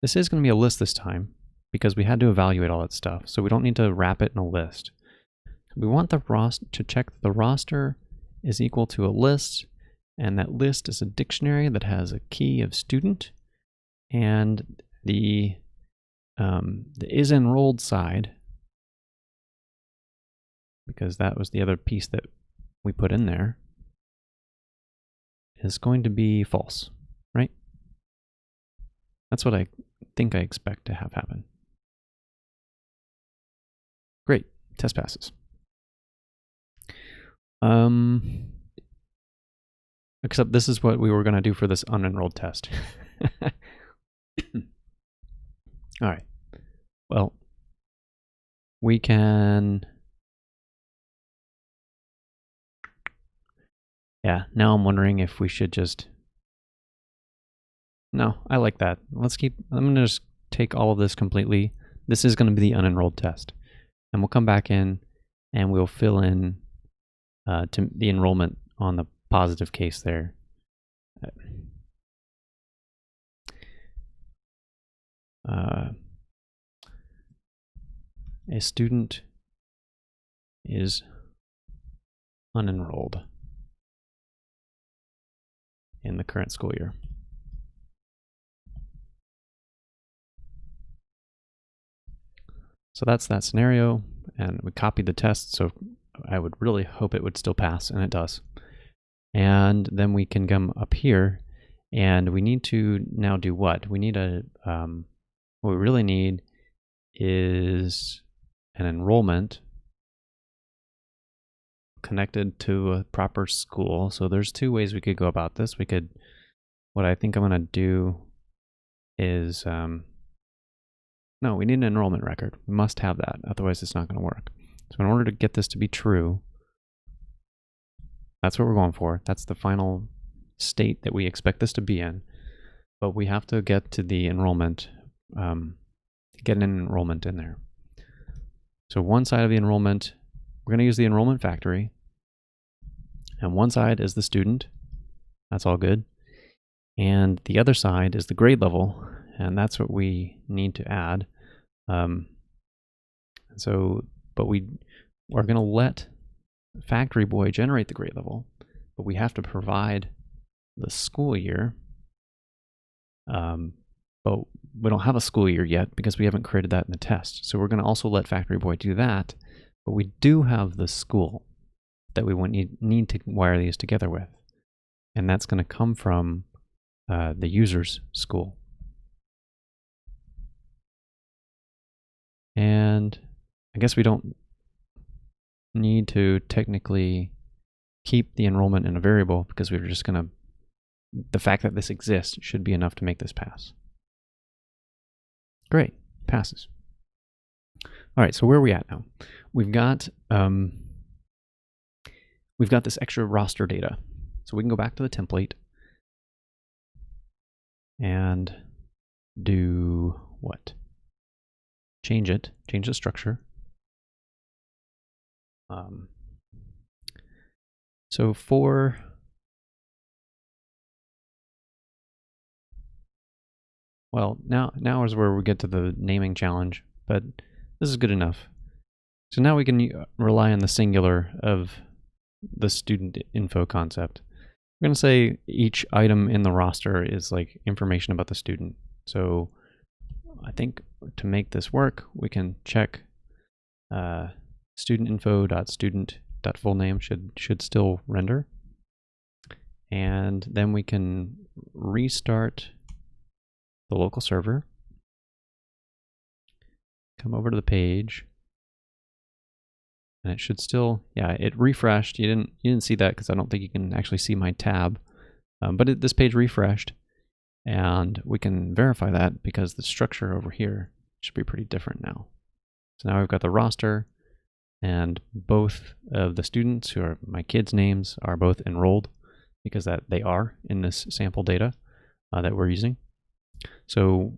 This is going to be a list this time because we had to evaluate all that stuff. So we don't need to wrap it in a list. We want the roster to check that the roster is equal to a list. And that list is a dictionary that has a key of student, and the is enrolled side, because that was the other piece that we put in there, is going to be false, right? That's what I think I expect to have happen. Great, test passes. Except this is what we were going to do for this unenrolled test. All right. Well, we can... Yeah, now I'm wondering if we should just... No, I like that. I'm going to just take all of this completely. This is going to be the unenrolled test. And we'll come back in and we'll fill in to the enrollment on the positive case there. A student is unenrolled in the current school year. So that's that scenario, and we copied the test, so I would really hope it would still pass, and it does. And then we can come up here, and we need to now do what? We need a What we really need is an enrollment connected to a proper school. So there's two ways we could go about this. What I think I'm going to do is, no, we need an enrollment record. We must have that, otherwise it's not going to work. So in order to get this to be true, that's what we're going for. That's the final state that we expect this to be in. But we have to get to the enrollment, get an enrollment in there. So one side of the enrollment, we're going to use the enrollment factory. And one side is the student. That's all good. And the other side is the grade level. And that's what we need to add. But we are going to let Factory Boy generate the grade level, but we have to provide the school year. But we don't have a school year yet because we haven't created that in the test. So we're going to also let Factory Boy do that, but we do have the school that we need to wire these together with. And that's going to come from the user's school. And I guess we don't need to technically keep the enrollment in a variable because we're just going to, the fact that this exists should be enough to make this pass. Great, passes. All right, so where are we at now? We've got this extra roster data. So we can go back to the template and do what? Change the structure. So now is where we get to the naming challenge, but this is good enough. So now we can rely on the singular of the student info concept. We're going to say each item in the roster is like information about the student. So I think to make this work, we can check studentinfo.student.fullname should still render. And then we can restart the local server, come over to the page, and it should still, yeah, it refreshed. You didn't see that because I don't think you can actually see my tab, but this page refreshed, and we can verify that because the structure over here should be pretty different now. So now we've got the roster, and both of the students who are my kids' names are both enrolled because that they are in this sample data that we're using. So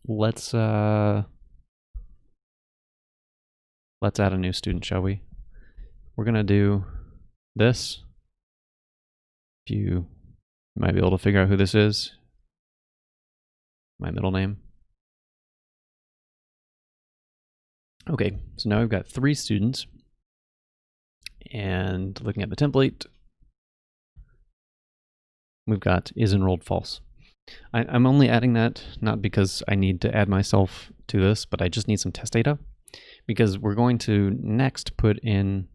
let's add a new student, shall we? We're gonna do this. You might be able to figure out who this is. My middle name. Okay, so now we've got 3 students. And looking at the template, we've got is enrolled false. I'm only adding that not because I need to add myself to this, but I just need some test data because we're going to next put in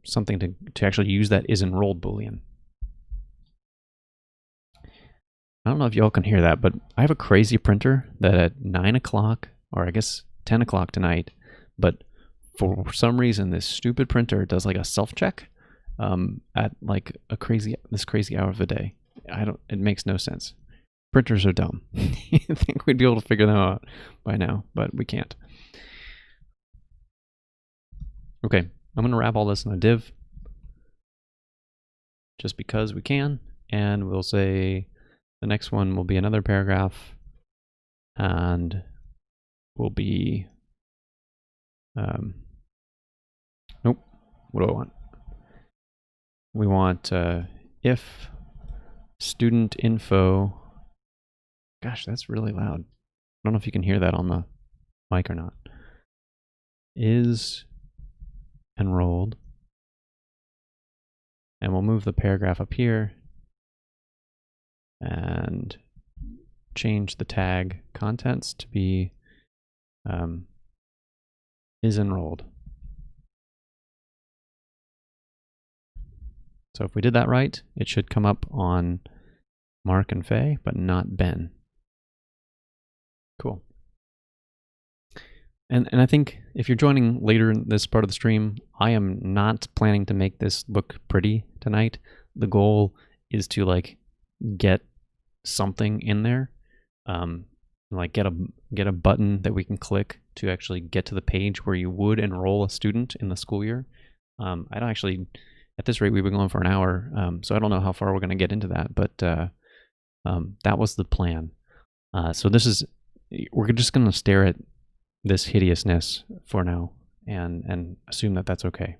something to actually use that is enrolled Boolean. I don't know if y'all can hear that, but I have a crazy printer that at 9 o'clock, or I guess 10 o'clock tonight, but for some reason this stupid printer does like a self-check at like this crazy hour of the day. It makes no sense. Printers are dumb. I think we'd be able to figure them out by now, but we can't. Okay, I'm gonna wrap all this in a div just because we can, and we'll say the next one will be another paragraph and will be nope, what do I want? We want if student info, gosh, that's really loud. I don't know if you can hear that on the mic or not, is enrolled, and we'll move the paragraph up here and change the tag contents to be is enrolled. So if we did that right, it should come up on Mark and Faye, but not Ben. Cool. And I think if you're joining later in this part of the stream, I am not planning to make this look pretty tonight. The goal is to like get something in there, like get a button that we can click to actually get to the page where you would enroll a student in the school year. I don't actually, at this rate, we've been going for an hour, so I don't know how far we're going to get into that, but that was the plan. So we're just going to stare at this hideousness for now and assume that that's okay.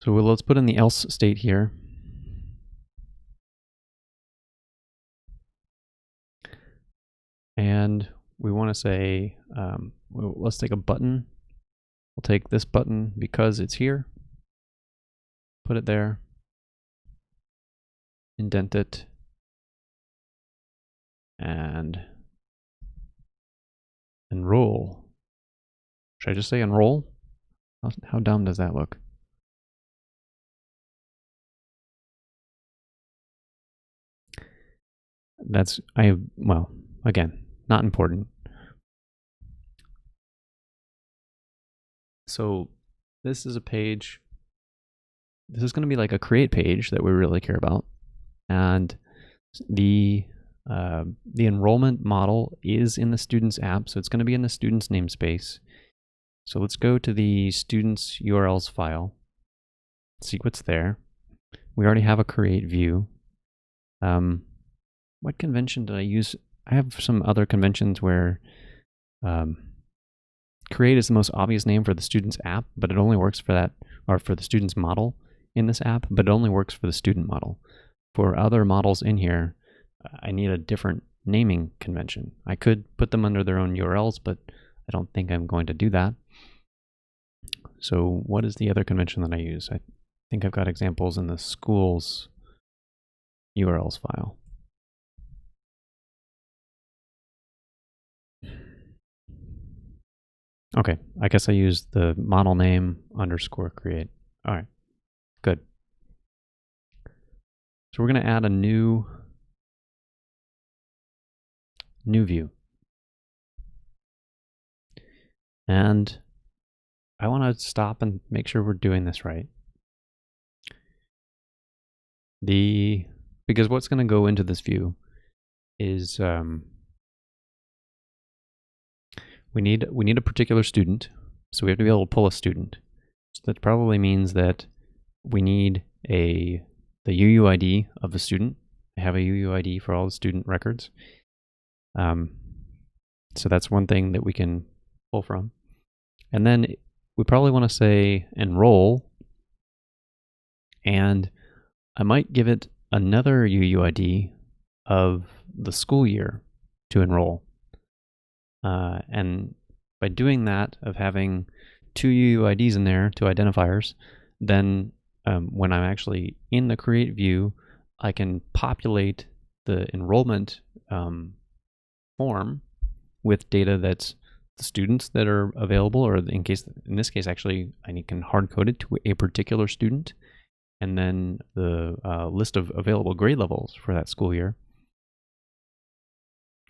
So let's put in the else state here. And we want to say, let's take a button. We'll take this button because it's here. Put it there. Indent it. And enroll. Should I just say enroll? How dumb does that look? Well, again, not important. So this is a page. This is going to be like a create page that we really care about. And the enrollment model is in the student's app, so it's going to be in the student's namespace. So let's go to the student's URLs file, see what's there. We already have a create view. What convention did I use? I have some other conventions where create is the most obvious name for the student's app, but it only works for that, or for the student's model in this app, but it only works for the student model. For other models in here, I need a different naming convention. I could put them under their own URLs, but I don't think I'm going to do that. So what is the other convention that I use? I think I've got examples in the school's URLs file. Okay, I guess I used the model name _ create. All right, good. So we're going to add a new view. And I want to stop and make sure we're doing this right. Because what's going to go into this view is we need a particular student, so we have to be able to pull a student. So that probably means that we need the UUID of the student. I have a UUID for all the student records. So that's one thing that we can pull from. And then we probably want to say enroll, and I might give it another UUID of the school year to enroll. And by doing that, of having two UUIDs in there, two identifiers, then when I'm actually in the create view, I can populate the enrollment form with data that's the students that are available, or in this case, actually, I can hard code it to a particular student, and then the list of available grade levels for that school year,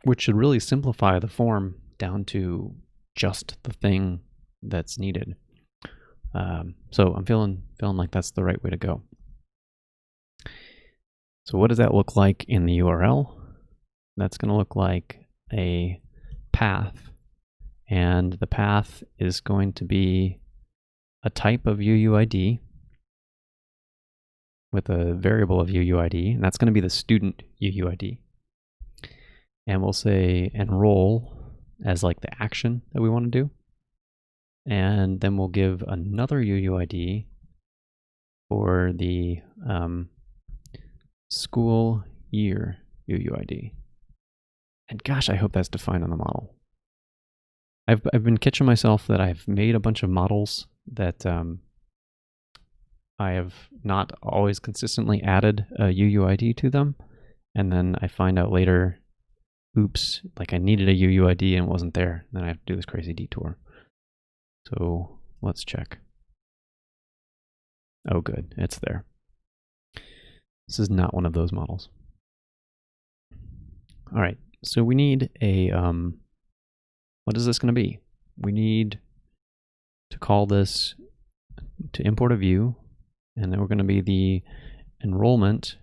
which should really simplify the form down to just the thing that's needed. So I'm feeling like that's the right way to go. So what does that look like in the URL? That's going to look like a path, and the path is going to be a type of UUID with a variable of UUID, and that's going to be the student UUID. And we'll say enroll as like the action that we want to do. And then we'll give another UUID for the school year UUID. And gosh, I hope that's defined on the model. I've been catching myself that I've made a bunch of models that I have not always consistently added a UUID to them. And then I find out later, oops, like I needed a UUID and it wasn't there. Then I have to do this crazy detour. So let's check. Oh, good, it's there. This is not one of those models. All right, so we need a, what is this going to be? We need to call this, to import a view, and then we're going to be the enrollment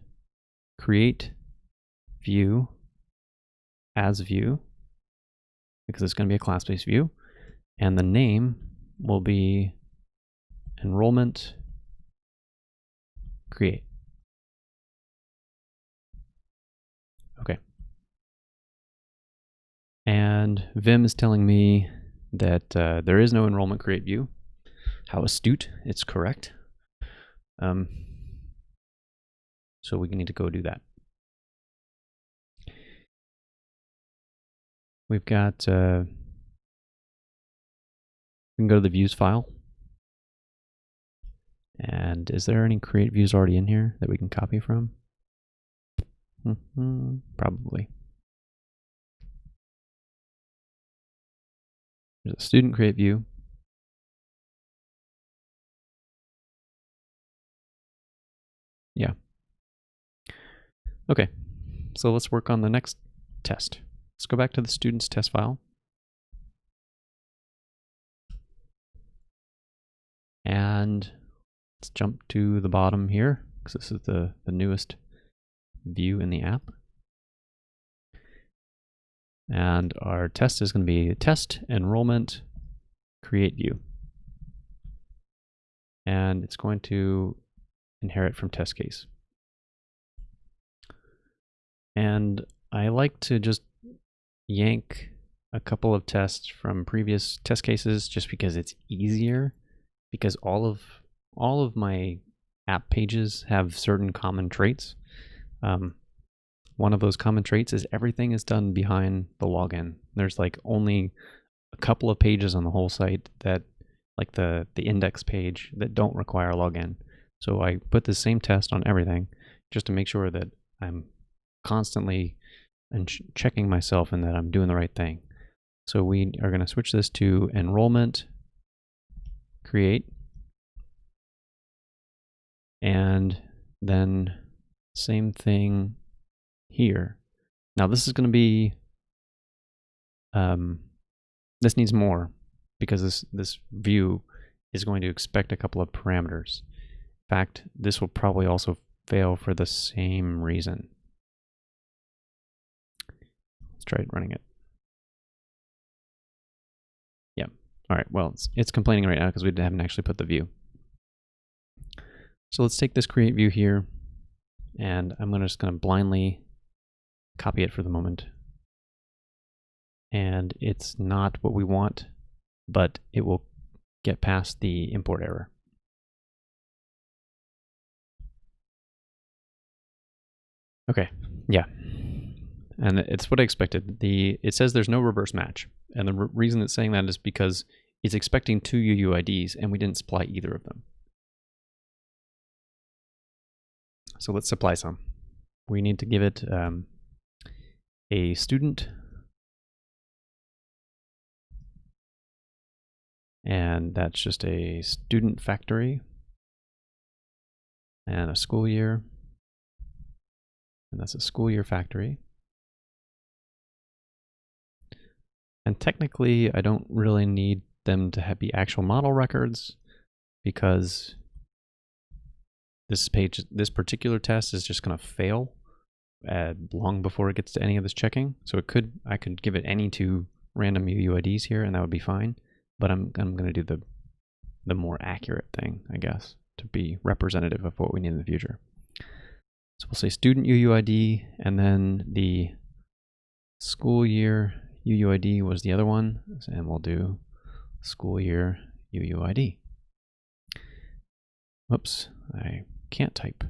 create view as view, because it's going to be a class-based view, and the name will be enrollment create. Okay. And Vim is telling me that there is no enrollment create view. How astute, it's correct. So we need to go do that. We've got, we can go to the views file. And is there any create views already in here that we can copy from? Probably. There's a student create view. Yeah. Okay, so let's work on the next test. Let's go back to the student's test file. And let's jump to the bottom here, because this is the newest view in the app. And our test is going to be test enrollment create view. And it's going to inherit from test case. And I like to just yank a couple of tests from previous test cases just because it's easier, because all of my app pages have certain common traits. One of those common traits is everything is done behind the login. There's like only a couple of pages on the whole site that, like the index page, that don't require a login. So I put the same test on everything just to make sure that I'm constantly checking myself and that I'm doing the right thing. So we are going to switch this to enrollment create, and then same thing here. Now this is going to be, this needs more, because this view is going to expect a couple of parameters. In fact, this will probably also fail for the same reason. Let's try running it. Yeah. All right. Well, it's complaining right now because we haven't actually put the view. So let's take this create view here, and I'm just going to blindly copy it for the moment. And it's not what we want, but it will get past the import error. Okay, yeah. And it's what I expected. It says there's no reverse match. And the reason it's saying that is because it's expecting 2 UUIDs, and we didn't supply either of them. So let's supply some. We need to give it a student, and that's just a student factory, and a school year, and that's a school year factory. And technically, I don't really need them to be actual model records, because this particular test is just going to fail long before it gets to any of this checking. So I could give it any 2 random UUIDs here, and that would be fine. But I'm going to do the more accurate thing, I guess, to be representative of what we need in the future. So we'll say student UUID, and then the school year UUID was the other one, and we'll do school year UUID. Whoops, I can't type.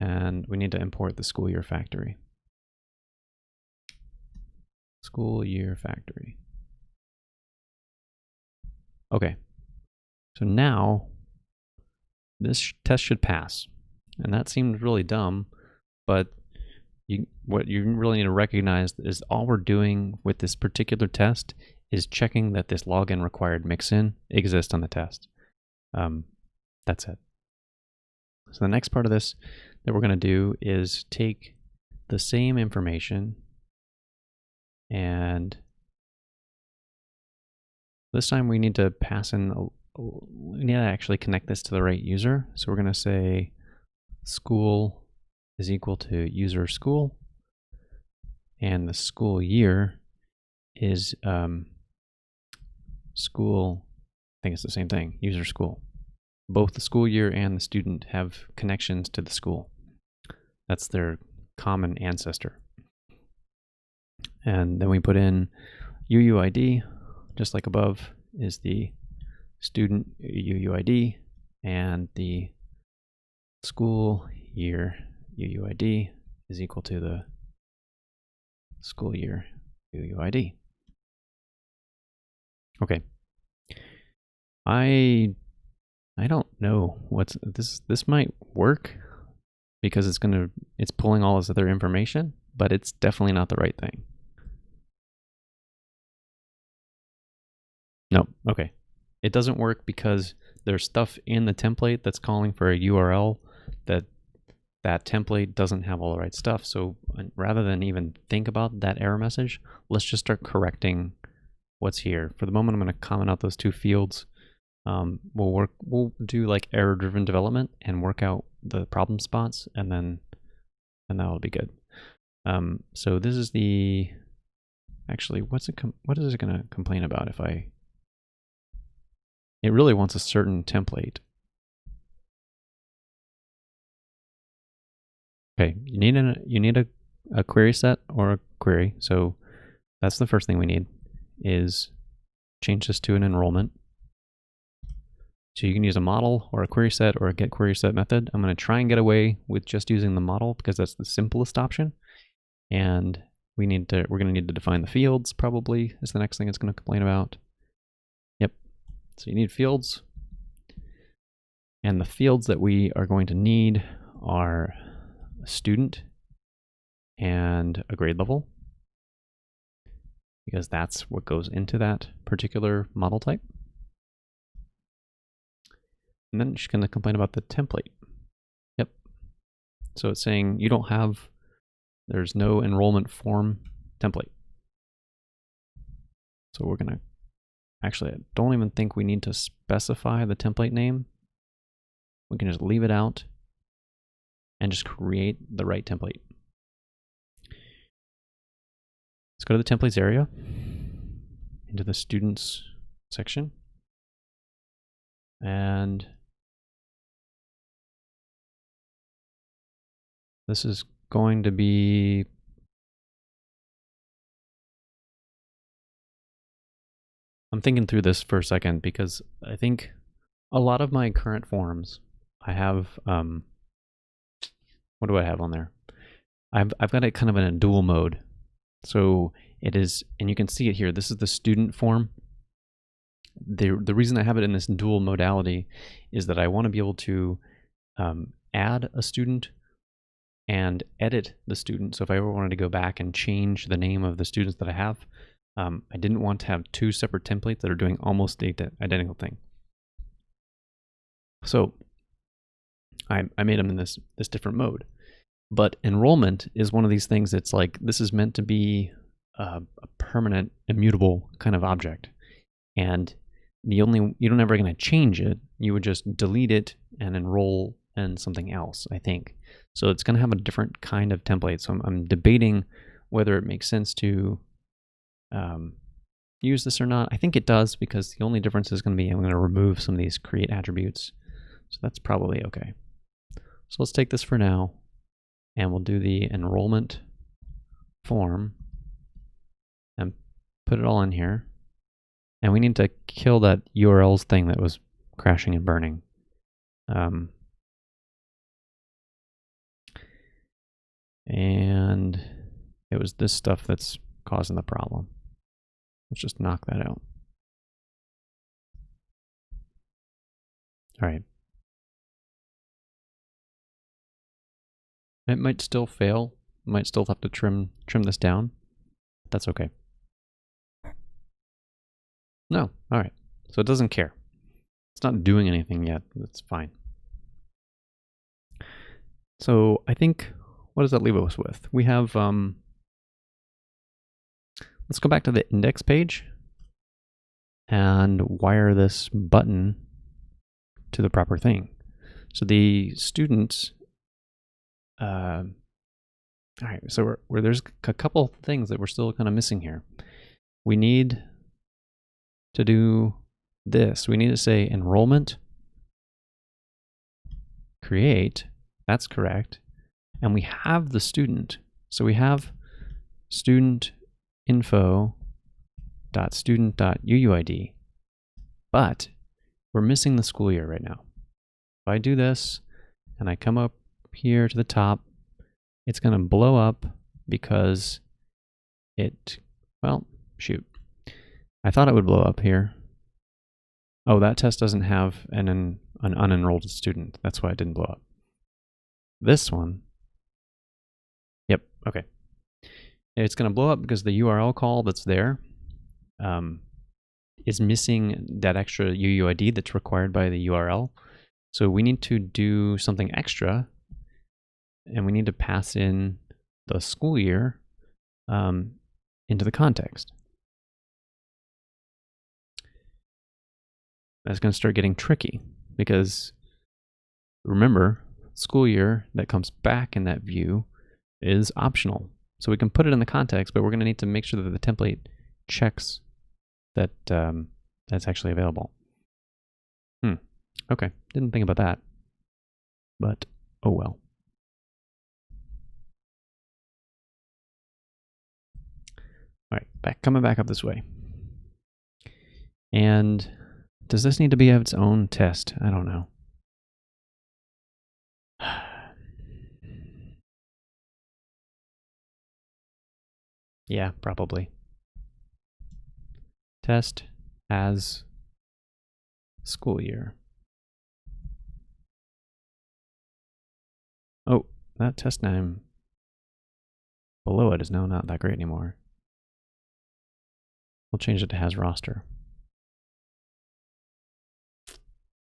And we need to import the school year factory. School year factory. Okay, so now this test should pass. And that seems really dumb, but what you really need to recognize is all we're doing with this particular test is checking that this login required mixin exists on the test. That's it. So the next part of this that we're going to do is take the same information, and this time we need to pass in, we need to actually connect this to the right user. So we're going to say school is equal to user school, and the school year is school, I think it's the same thing, user school. Both the school year and the student have connections to the school. That's their common ancestor. And then we put in UUID, just like above, is the student UUID, and the school year UUID is equal to the school year UUID. Okay. I don't know what's this. This might work because it's pulling all this other information, but it's definitely not the right thing. No, okay. It doesn't work because there's stuff in the template that's calling for a URL that template doesn't have all the right stuff. So rather than even think about that error message, let's just start correcting what's here. For the moment, I'm going to comment out those two fields. We'll do like error-driven development and work out the problem spots, and that'll be good. So this is the, actually, what is it going to complain about if it really wants a certain template. Okay, you need a query set or a query. So that's the first thing we need, is change this to an enrollment. So you can use a model or a query set or a get query set method. I'm going to try and get away with just using the model because that's the simplest option. And we're going to need to define the fields, probably, is the next thing it's going to complain about. Yep. So you need fields. And the fields that we are going to need are a student and a grade level, because that's what goes into that particular model type. And then she's going to complain about the template. Yep. So it's saying there's no enrollment form template. So we're going to, actually, I don't even think we need to specify the template name. We can just leave it out and just create the right template. Let's go to the templates area, into the students section. And this is going to be, I'm thinking through this for a second because I think a lot of my current forms, I have, what do I have on there? I've got it kind of in a dual mode. So it is, and you can see it here, this is the student form. The reason I have it in this dual modality is that I want to be able to add a student and edit the student. So if I ever wanted to go back and change the name of the students that I have, I didn't want to have two separate templates that are doing almost the identical thing. So I made them in this different mode. But enrollment is one of these things that's like, this is meant to be a permanent, immutable kind of object. And you're never going to change it. You would just delete it and enroll in something else, I think. So it's going to have a different kind of template. So I'm debating whether it makes sense to use this or not. I think it does, because the only difference is going to be I'm going to remove some of these create attributes. So that's probably okay. So let's take this for now, and we'll do the enrollment form and put it all in here. And we need to kill that URLs thing that was crashing and burning. And it was this stuff that's causing the problem. Let's just knock that out. All right. It might still fail. Might still have to trim this down. That's okay. No, all right. So it doesn't care. It's not doing anything yet. That's fine. So I think, what does that leave us with? We have, let's go back to the index page and wire this button to the proper thing. So the students, all right, so there's a couple things that we're still kind of missing here. We need to do this. We need to say enrollment, create, that's correct. And we have the student. So we have student info.student.uuid, but we're missing the school year right now. If I do this and I come up here to the top, it's going to blow up because well, shoot. I thought it would blow up here. Oh, that test doesn't have an unenrolled student. That's why it didn't blow up. This one, yep, okay. It's going to blow up because the URL call that's there is missing that extra UUID that's required by the URL. So we need to do something extra, and we need to pass in the school year into the context. That's going to start getting tricky because remember, school year that comes back in that view is optional. So we can put it in the context, but we're going to need to make sure that the template checks that that's actually available. Okay, didn't think about that, but oh well. All right, coming back up this way. And does this need to be its own test? I don't know. Yeah, probably. Test as school year. Oh, that test name below it is now not that great anymore. We'll change it to has roster.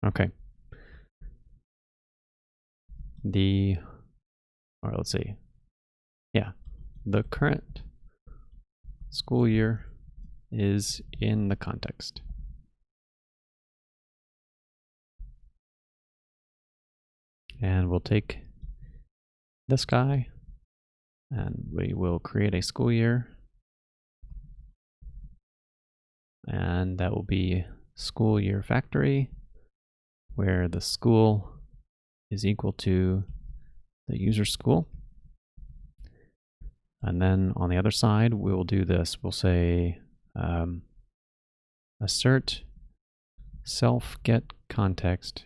Okay. Or let's see. Yeah, the current school year is in the context. And we'll take this guy and we will create a school year. And that will be school year factory, where the school is equal to the user school. And then on the other side, we'll do this. We'll say assert self get context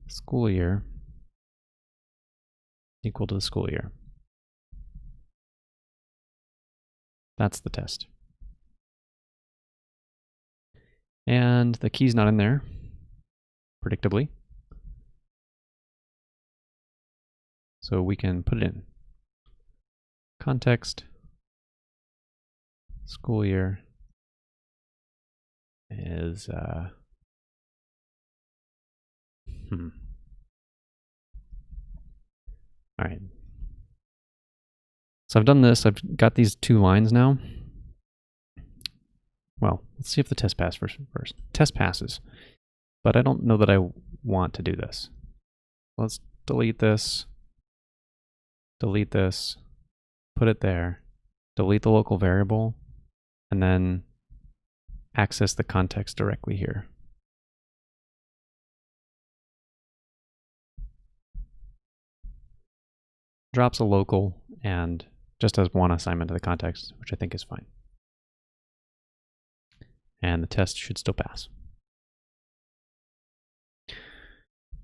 school year equal to the school year. That's the test. And the key's not in there, predictably. So we can put it in. Context, school year is, all right. So I've done this, I've got these two lines now. Well, let's see if the test passes first. Test passes, but I don't know that I want to do this. Let's delete this, put it there, delete the local variable, and then access the context directly here. Drops a local and just has one assignment to the context, which I think is fine. And the test should still pass.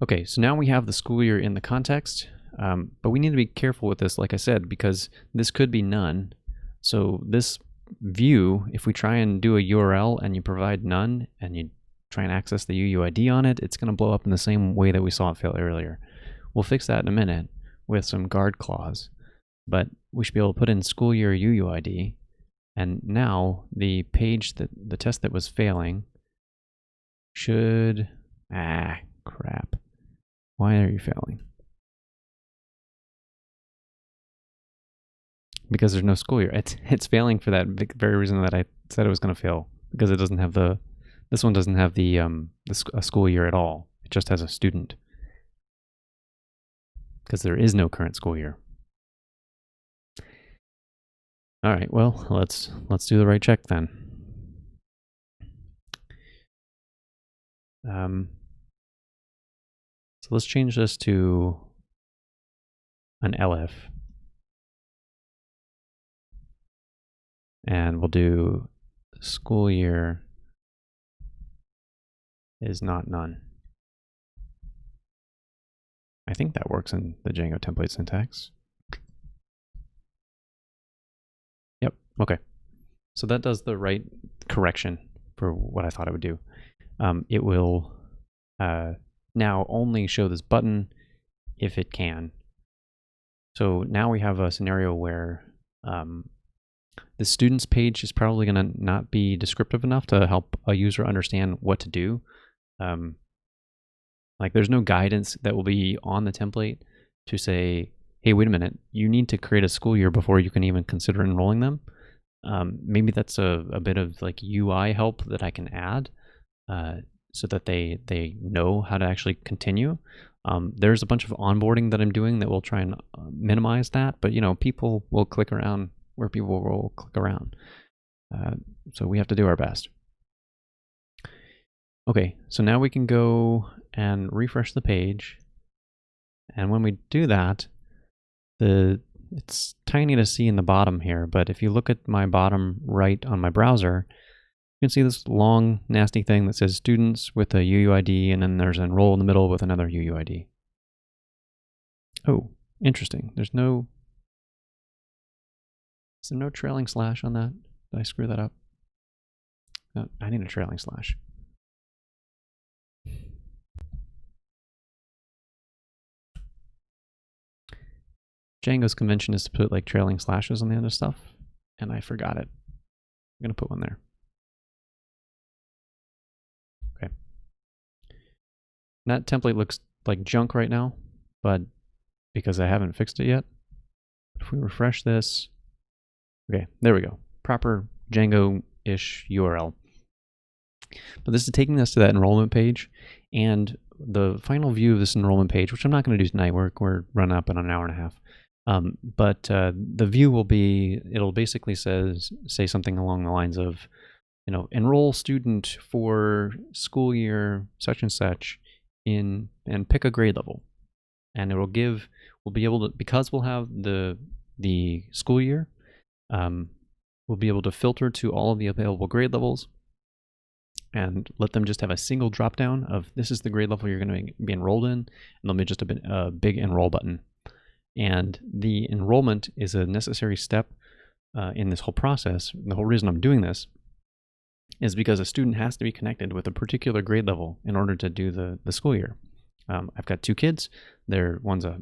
Okay, so now we have the school year in the context, but we need to be careful with this, like I said, because this could be none. So this view, if we try and do a URL and you provide none and you try and access the UUID on it, it's going to blow up in the same way that we saw it fail earlier. We'll fix that in a minute with some guard clause, but we should be able to put in school year UUID. And now the test that was failing should, crap. Why are you failing? Because there's no school year. It's failing for that very reason that I said it was going to fail, because it doesn't have this one doesn't have a school year at all. It just has a student, because there is no current school year. All right, well, let's do the right check then. So let's change this to an LF. And we'll do school year is not none. I think that works in the Django template syntax. Yep, okay. So that does the right correction for what I thought it would do. It will now only show this button if it can. So now we have a scenario where the students page is probably going to not be descriptive enough to help a user understand what to do. Like there's no guidance that will be on the template to say, hey, wait a minute, you need to create a school year before you can even consider enrolling them. Maybe that's a bit of like UI help that I can add so that they know how to actually continue. There's a bunch of onboarding that I'm doing that will try and minimize that, but people will click around where people will click around. So we have to do our best. Okay, so now we can go and refresh the page. And when we do that, it's tiny to see in the bottom here, but if you look at my bottom right on my browser, you can see this long, nasty thing that says students with a UUID, and then there's enroll in the middle with another UUID. Oh, interesting. Is there no trailing slash on that? Did I screw that up? No, I need a trailing slash. Django's convention is to put like trailing slashes on the other stuff, and I forgot it. I'm going to put one there. Okay. That template looks like junk right now, but because I haven't fixed it yet. If we refresh this, okay, there we go. Proper Django-ish URL. But this is taking us to that enrollment page, and the final view of this enrollment page, which I'm not going to do tonight, we're running up in an hour and a half. But the view will be, it'll basically say something along the lines of, enroll student for school year such and such in, and pick a grade level. And it will give, we'll be able to, because we'll have the school year, we'll be able to filter to all of the available grade levels and let them just have a single drop down of this is the grade level you're going to be enrolled in, and there'll be just a big enroll button. And the enrollment is a necessary step in this whole process. The whole reason I'm doing this is because a student has to be connected with a particular grade level in order to do the school year. I've got two kids. One's a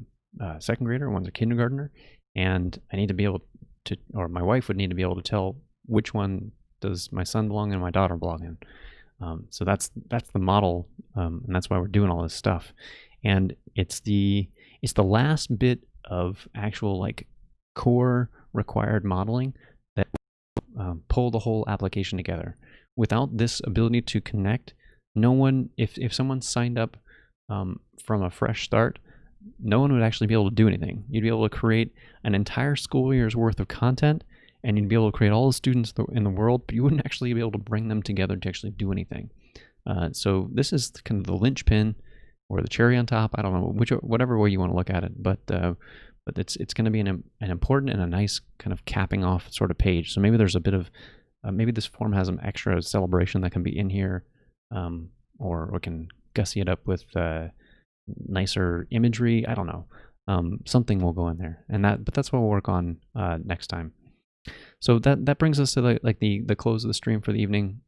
second grader, one's a kindergartner, and I need to be able to, or my wife would need to be able to tell which one does my son belong and my daughter belong in. So that's the model, and that's why we're doing all this stuff. And it's the last bit of actual like core required modeling that pull the whole application together. Without this ability to connect, no one, if someone signed up from a fresh start, no one would actually be able to do anything. You'd be able to create an entire school year's worth of content, and you'd be able to create all the students in the world, but you wouldn't actually be able to bring them together to actually do anything. So this is kind of the linchpin or the cherry on top. I don't know, whatever way you want to look at it, but it's going to be an important and a nice kind of capping off sort of page. So maybe there's a bit of maybe this form has some extra celebration that can be in here, or we can gussy it up with nicer imagery. I don't know. Something will go in there, but that's what we'll work on next time. So that brings us to the close of the stream for the evening.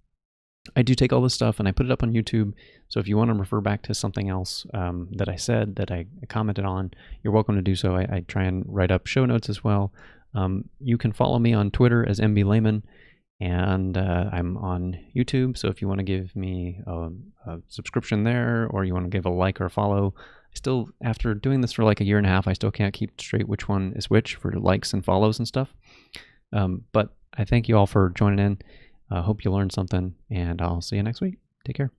I do take all this stuff and I put it up on YouTube. So if you want to refer back to something else that I said, that I commented on, you're welcome to do so. I try and write up show notes as well. You can follow me on Twitter as MB Lehman. And I'm on YouTube, so if you want to give me a subscription there, or you want to give a like or a follow, I still, after doing this for like a year and a half, I still can't keep straight which one is which for likes and follows and stuff. But I thank you all for joining in. I hope you learned something, and I'll see you next week. Take care.